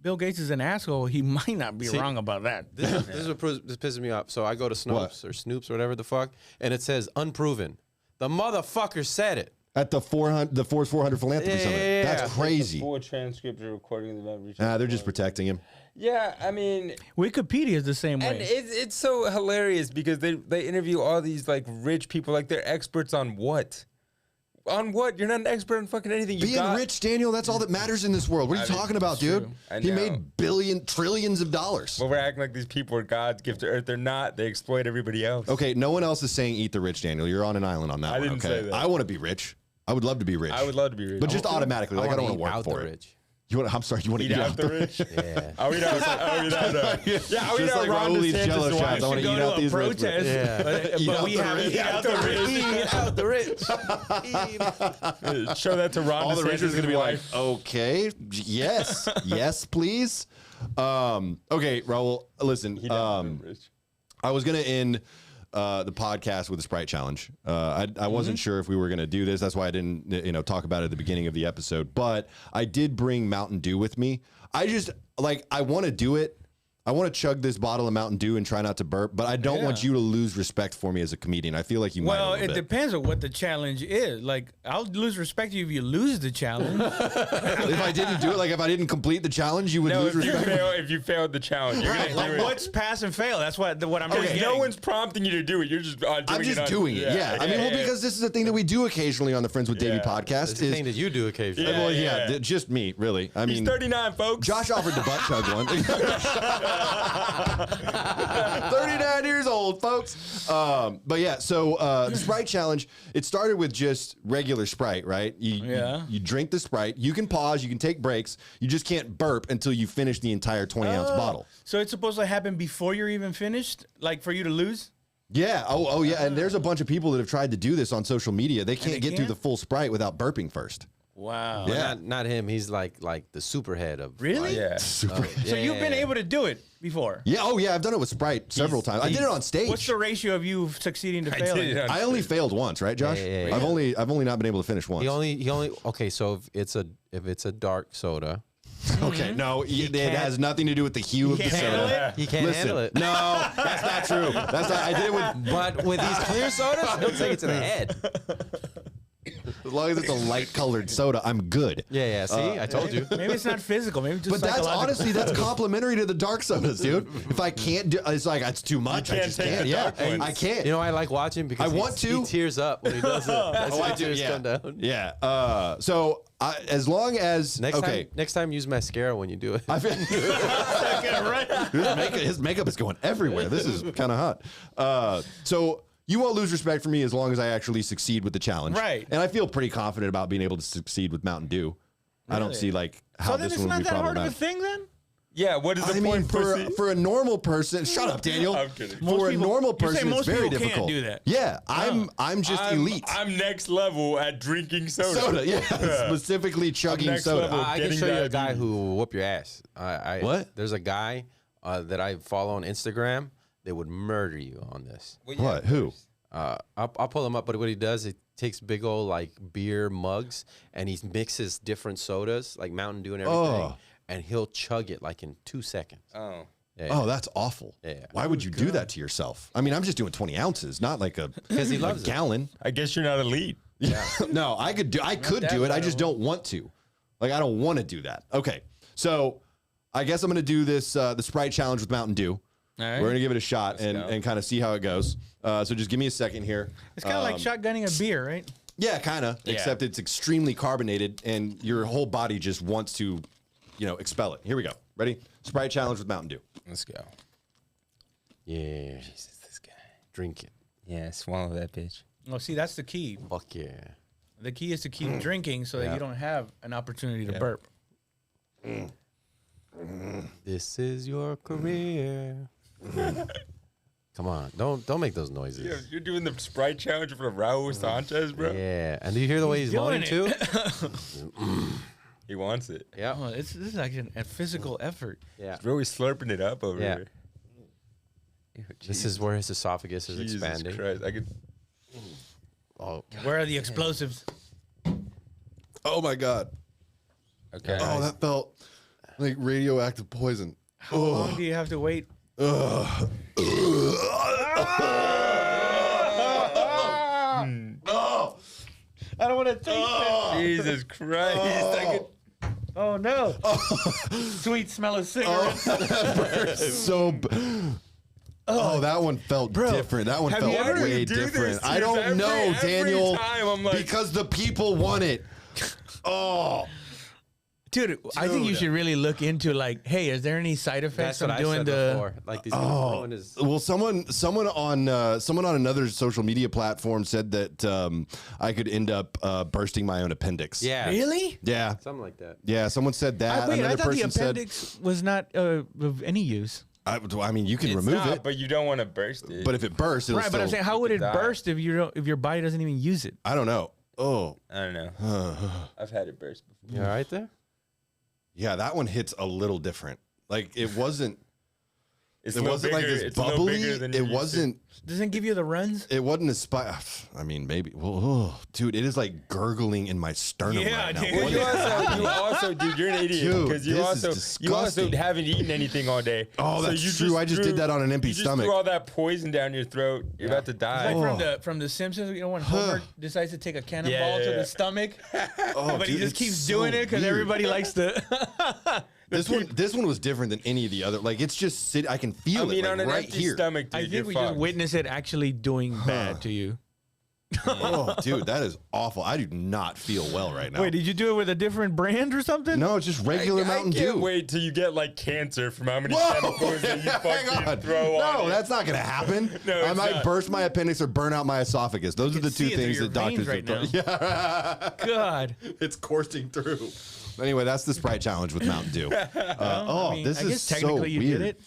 Bill Gates is an asshole, he might not be wrong about that. This is what this pisses me off. So I go to Snopes or Snoops or whatever the fuck, and it says unproven. The motherfucker said it. At the Forbes 400 Philanthropy Yeah, Summit, yeah, yeah. that's crazy. Full transcript or recording of the event. They're just protecting him. Yeah, I mean, Wikipedia is the same and way. it's so hilarious because they interview all these like rich people, like they're experts on what? On what? You're not an expert on fucking anything. You Being got rich, Daniel, that's all that matters in this world. What are you talking about, dude? I He know. made trillions of dollars. Well, we're acting like these people are God's gift to earth. They're not. They exploit everybody else. Okay, no one else is saying eat the rich, Daniel. You're on an island on that I one. didn't Okay, say that. I want to be rich. I would love to be rich. I would love to be rich. but just automatically. Like I don't want to work out for the it. rich. You want? I'm sorry. You want to eat out the rich. Yeah. I'll eat out. I'll eat out. Yeah, I'll eat Just out like Ron Raul eats DeSantis' Jell-O wife. shots. I want to Go eat to out a these rich. protest, Yeah. but Eat out we the have rich. eat out the rich. Eat out the rich. Show that to Ron All the rich is DeSantis' going to be like, wife. okay, yes, yes, please. Okay, Raul, listen. I was going to end the podcast with a Sprite challenge. I wasn't sure if we were going to do this. That's why I didn't, talk about it at the beginning of the episode. But I did bring Mountain Dew with me. I want to do it. I want to chug this bottle of Mountain Dew and try not to burp, but I don't want you to lose respect for me as a comedian. I feel like you might. Well, a little it bit. depends on what the challenge is. Like, I'll lose respect to you if you lose the challenge. If I didn't do it, like if I didn't complete the challenge, you would No, lose if respect. you failed the challenge, you're Right, gonna like do it. what's pass and fail? That's what I'm Okay, just No getting. one's prompting you to do it. You're just doing I'm just it. doing it. Yeah. I mean, well, because this is a thing that we do occasionally on the Friends with Davey Yeah. podcast. It's the thing that you do occasionally. Well, Yeah. just me, really. I He's mean, 39, folks. Josh offered to butt chug one. 39 years old, folks. But yeah, so the Sprite challenge, it started with just regular Sprite, right? You drink the Sprite. You can pause. You can take breaks. You just can't burp until you finish the entire 20-ounce bottle. So it's supposed to happen before you're even finished? Like, for you to lose? Yeah. Oh, yeah. And there's a bunch of people that have tried to do this on social media. They can't they get through can't? the full Sprite without burping first. Wow. But Yeah. not him. He's like the superhead of. Really? Yeah. Super. So you've been able to do it before? Yeah. Oh, yeah. I've done it with Sprite several times. I did it on stage. What's the ratio of you succeeding to I did failing? it on I only failed once, right, Josh? Yeah. I've only not been able to finish once. He only. Okay, so if it's a dark soda, Okay, no, it has nothing to do with the hue of the can't handle soda. it? he can't Listen, handle it. no, that's not true. That's not. I did it with But with these clear sodas, he'll take it to the head. as long as it's a light colored soda, I'm good. Yeah. See, I told you. Maybe it's not physical. Maybe just But that's psychological. honestly that's complimentary to the dark sodas, dude. If I can't do, it's like it's too much. I can't just take can't. the Yeah, dark ones. I can't. You know, I like watching because I want to. He tears up when he does it. That's why I do, tears yeah. come down. Yeah. So as long as Next time, use mascara when you do it. I feel his makeup is going everywhere. This is kind of hot. So you won't lose respect for me as long as I actually succeed with the challenge. Right. And I feel pretty confident about being able to succeed with Mountain Dew. I don't see like how So then this it's one would not be that hard of a problematic. thing then? Yeah, what is the I mean, point, pussy? for a normal person, shut up, Daniel. I'm kidding. For Most a people- normal you're saying person, it's most very people can't difficult. do that? Yeah, I'm just elite. I'm next level at drinking soda. Soda, yeah, specifically chugging next soda. level. I can Getting show you a diabetes. guy who will whoop your ass. What? There's a guy that I follow on Instagram that would murder you on this. Well, yeah, What? Who? I'll pull him up, but what he does, takes big old like beer mugs and he mixes different sodas like Mountain Dew and everything, and he'll chug it like in 2 seconds. Oh. Yeah. Oh, that's awful. Yeah. Why would you do that to yourself? I mean, I'm just doing 20 ounces, not like a Because he loves it. gallon. I guess you're not elite. Yeah. No, I could do it. I just don't want to. Like, I don't want to do that. Okay. So I guess I'm going to do this, the Sprite challenge with Mountain Dew. All right. We're going to give it a shot go. and kind of see how it goes. So just give me a second here. It's kind of like shotgunning a beer, right? Yeah, kind of, except it's extremely carbonated and your whole body just wants to, expel it. Here we go. Ready? Sprite challenge with Mountain Dew. Let's go. Yeah. Jesus, this guy. Drink it. Yeah, swallow that bitch. Well, see, that's the key. Fuck yeah. The key is to keep drinking so that you don't have an opportunity to burp. This is your career. Come on, don't make those noises. Yeah, you're doing the Sprite challenge for Raul Sanchez, bro. Yeah, and do you hear the way he's moaning doing too? He wants it. Yeah, Oh, this is like a physical effort. yeah. He's really slurping it up over Yeah. here. Ew, This is where his esophagus is Jesus expanding. Christ. I could. Oh, Where are the explosives? Oh, my God. Okay. Oh, that felt like radioactive poison. How long do you have to wait? I don't want to taste it. Jesus Christ. I could, Oh no! Sweet smell of cigarettes. Oh, that one felt different. That one have felt you ever- way You do this different. to I don't yourself know, every Daniel. time I'm like- because the people want it. Oh, Dude, I think you should really look into like, hey, is there any side effects that's what from I doing said the? before. Like these throwing his. well, someone on another social media platform said that I could end up bursting my own appendix. Yeah, Really? Yeah. something like that. Yeah. Someone said that. Wait, I Another thought the person said, appendix was not of any use. I mean, you can it's remove not, it, but you don't want to burst it. but if it bursts, it'll Right, but I'm still- saying, how would it die. burst if if your body doesn't even use it? I don't know. Oh, I don't know. I've had it burst before. You all right there? yeah. That one hits a little different. Like it wasn't. It's It a little wasn't like bigger- this it's a little bubbly. bigger than It you're used to. wasn't. Doesn't it give you the runs? It wasn't as I mean, maybe. Well, dude, it is like gurgling in my sternum Yeah, right now. dude. What Well, is- you also, dude, you're an idiot Dude, because this is you also disgusting. haven't eaten anything all day. Oh, So that's you true. I just did that on an empty you just stomach. threw all that poison down your throat. You're about to die. Like from the Simpsons, when Homer decides to take a cannonball to yeah. the stomach, but he dude, just it's keeps so doing it because weird. everybody likes to. This one was different than any of the other. Like it's just I can feel I mean, it on like, an right empty here. stomach, dude, I you're think we just fucked. witness it actually doing bad to you. Oh, dude, that is awful. I do not feel well right now. Wait, did you do it with a different brand or something? No, it's just regular Mountain I can't Dew. wait till you get like cancer from how many Whoa! chemicals that you Hang fucking on. throw on. No, it. that's not going to happen. No, I it's might not. burst my appendix or burn out my esophagus. Those are can the two see it through things your that doctors veins have right told. Yeah, God. it's coursing through. Anyway, that's the Sprite challenge with Mountain Dew. I mean, this I is guess so technically you weird. did it.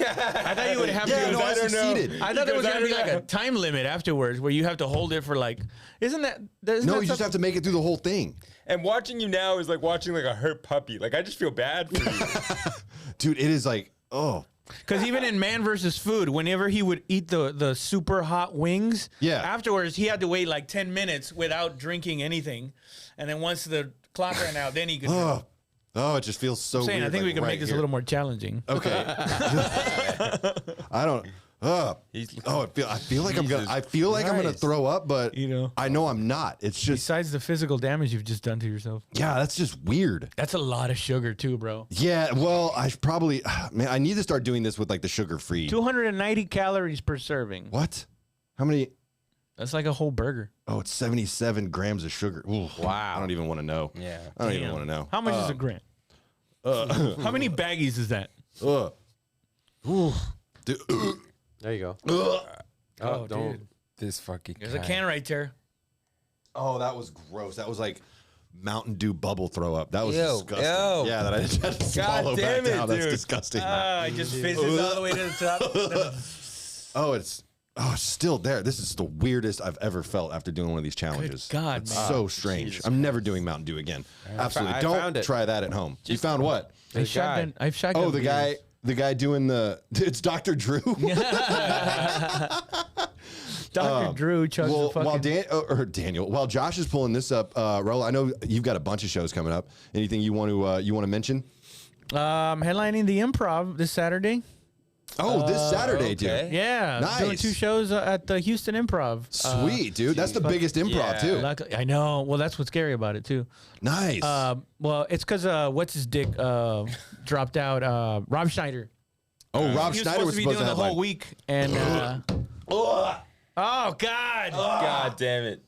I thought you would have Yeah, to. no, I I don't know. succeeded. I thought there was Because gonna be I like don't a time limit afterwards where you have to hold it for like. Isn't that? No, you just have to make it through the whole thing. And watching you now is like watching like a hurt puppy. Like I just feel bad for you. Dude, it is like, oh. Because even in Man vs. Food, whenever he would eat the super hot wings, Yeah. afterwards he had to wait like 10 minutes without drinking anything, and then once the clock ran out, then he could. drink. Oh, it just feels so I'm saying, weird. I think we like, can right make this here. a little more challenging. Okay. I don't. I feel like I'm gonna throw up, but You know. I know I'm not. It's just Besides the physical damage you've just done to yourself, yeah, that's just weird. that's a lot of sugar too, bro. Yeah, well, I probably man, I need to start doing this with like the sugar free. 290 calories per serving. What? How many? That's like a whole burger. Oh, it's 77 grams of sugar. Ooh, Wow. I don't even want to know. Yeah. I don't even Damn. want to know. How much is a gram? How many baggies is that? Ooh. Dude, There you go. Oh, don't. dude. This fucking. There's a can right there. oh, that was gross. That was like Mountain Dew bubble throw up. That was Ew, disgusting. ew. Yeah, that I just had to swallow damn back it, down. That's dude. disgusting. It just fizzes all the way to the top. it's still there. This is the weirdest I've ever felt after doing one of these challenges. God, it's man. so strange. I'm never doing Mountain Dew again. Absolutely. I Don't found it. try that at home. You found what? The guy. I've shotgun. Oh, the guy doing the. It's Dr. Drew. Dr. Drew chose Well, the fucking. while Daniel, while Josh is pulling this up, Raul, I know you've got a bunch of shows coming up. Anything you want to mention? Headlining the Improv this Saturday. Oh, this Saturday, okay. dude. Yeah, doing Nice. 2 shows at the Houston Improv. Sweet, dude. That's the biggest improv too. Luckily, I know. Well, that's what's scary about it too. Nice. Well, it's because what's his dick dropped out. Rob Schneider. Rob He was Schneider was be supposed to doing the whole headline. week, and oh God, God damn it.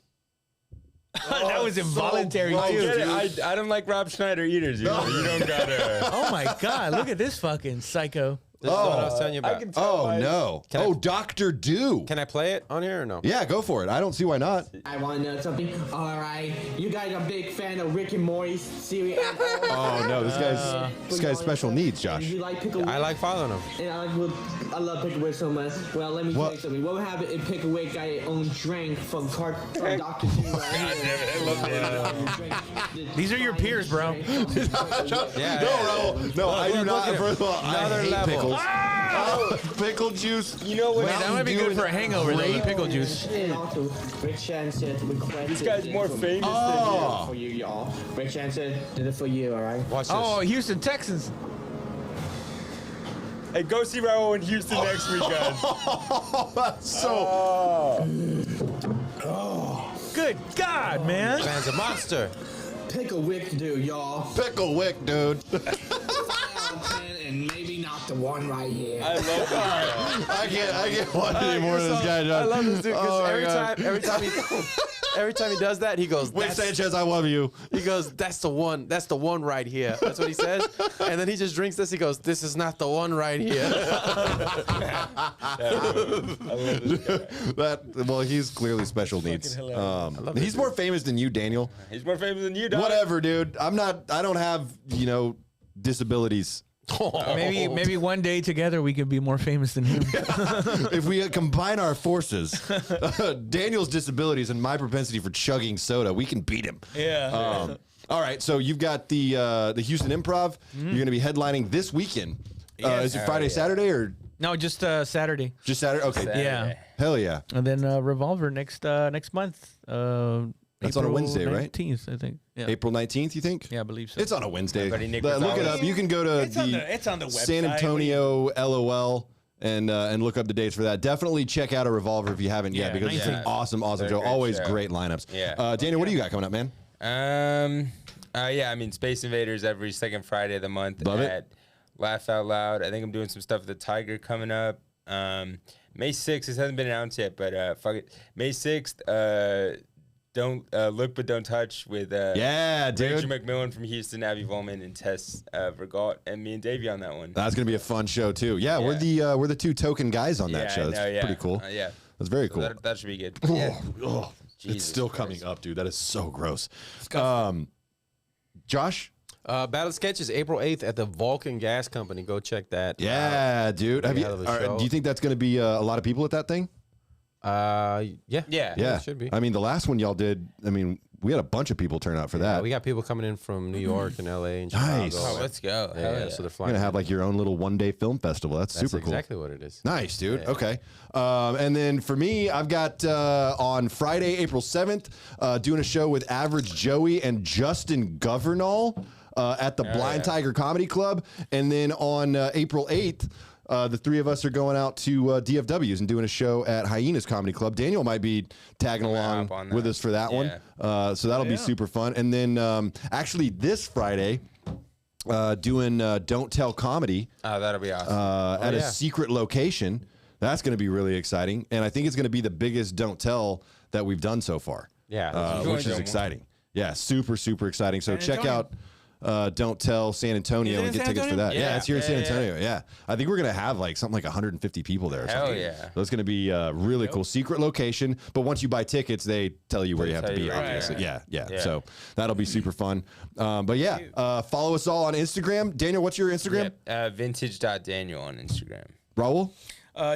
that was involuntary I too. get it. I don't like Rob Schneider either, dude. You don't gotta. Oh my God, look at this fucking psycho. This is what I was telling you about. Oh no. Dr. Do. Can I play it on here or no? Yeah, go for it. I don't see why not. I want to know something. All right, you guys are a big fan of Rick and Morty series. Oh no, this guy's special needs, Josh. You like Pickle I like following them. And I love Picklewick so much. Well, let me tell What? you something. What would happen if Picklewick got his own drink from Dr. Drew right here? These are your peers, bro. Yeah. No, I do not. First of all, Another I hate level. pickles. Pickle juice. You know what? Wait, that might be good for a hangover, though, the pickle juice. And also, Rick Shanson requested This guy's more famous for you, y'all. Rick Shanson did it for you, all right? Watch this. Oh, Houston Texans. than you. Hey, go see Raul in Houston next week, guys. Good God, man. Man's a monster. Picklewick, dude, y'all. Pickle wick, dude. And maybe not the one right here. I love this guy. I can't watch any more of this guy, Josh. I love this dude Oh, my because God. every time he does that, he goes, Wait, "That's-" Sanchez, I love you. he goes, that's the one right here. That's what he says. And then he just drinks this. He goes, this is not the one right here. Well, he's clearly special needs. He's more famous than you, Daniel. He's more famous than you, dog. Whatever, dude. I don't have, disabilities. Maybe one day together we could be more famous than him. If we combine our forces, Daniel's disabilities and my propensity for chugging soda, we can beat him. Yeah. All right, so you've got the Houston Improv. You're going to be headlining this weekend. Is it Friday, Saturday, or No, just Saturday. just Saturday? Okay, Yeah. hell yeah. And then Revolver next month. That's on a Wednesday, right? 19th, I think. Yeah. April 19th, you think? Yeah, I believe so. It's on a Wednesday. Buddy Nick Look it Gonzalez. up. You can go to It's on the San website. Antonio LOL and look up the dates for that. Definitely check out a Revolver if you haven't yet, Yeah, because it's an 19th. awesome They're a show. great Always show. great lineups. Yeah. Daniel, what do you got coming up, man? Yeah, I mean, Space Invaders every second Friday of the month Love it. at Laugh Out Loud. I think I'm doing some stuff with the Tiger coming up. May 6th, this hasn't been announced yet, but fuck it. May 6th, Don't Look But Don't Touch with Yeah, Rachel dude. McMillan from Houston, Abby Volman, and Tess Vergaut, and me and Davey on that one. That's gonna be a fun show too. Yeah, we're the 2 token guys on that show. That's pretty cool. Yeah, That's very so cool. that should be good. Yeah. Oh, it's Jesus still Christ. coming up, dude. That is so gross. Josh? Battle Sketch is April 8th at the Vulcan Gas Company. Go check that. Yeah, dude. Have you? hell of a show. Do you think that's gonna be a lot of people at that thing? Yeah. Yeah. Yeah, it should be. I mean, the last one y'all did. I mean, we had a bunch of people turn out for that. We got people coming in from New York and LA and Chicago. Nice. Oh, let's go. Hell yeah. So they're You're flying. gonna have like your own little one-day film festival. That's That's super cool. exactly what it is. Nice, dude. Okay. And then for me, I've got on Friday, April 7th, doing a show with Average Joey and Justin Governal at the Blind Tiger Comedy Club. And then on April 8th, the 3 of us are going out to DFW's and doing a show at Hyenas Comedy Club. Daniel might be tagging along up on with that. us for that one. So that'll be super fun. And then actually this Friday, doing Don't Tell Comedy Oh, that'll be awesome. at a secret location. That's going to be really exciting. And I think it's going to be the biggest Don't Tell that we've done so far. Yeah. Which is exciting. Yeah, super, super exciting. So check Antonio. out Don't Tell San Antonio Is it and in get San tickets for Antonio? that. Yeah, Yeah. it's here in San Yeah, yeah. Antonio. Yeah. I think we're going to have like something like 150 people there or Hell something. yeah. So it's going to be really cool. Secret location. But once you buy tickets, they tell you where you have to tell be, you where- obviously. right. Yeah. Yeah. So that'll be super fun. But yeah, follow us all on Instagram. Daniel, what's your Instagram? Yep. Vintage.Daniel on Instagram. Raul?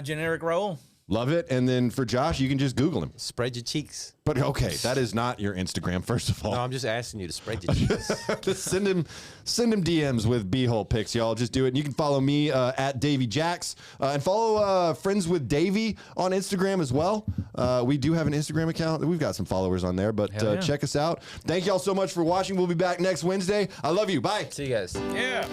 Generic Raul. Love it. And then for Josh, you can just Google him. Spread your cheeks. But okay, that is not your Instagram, first of all. No, I'm just asking you to spread your cheeks. Just send him DMs with B-hole pics, y'all. Just do it. And you can follow me at Davey Jax and follow Friends with Davey on Instagram as well. We do have an Instagram account. We've got some followers on there, but Hell yeah. check us out. Thank y'all so much for watching. We'll be back next Wednesday. I love you. Bye. See you guys. Yeah.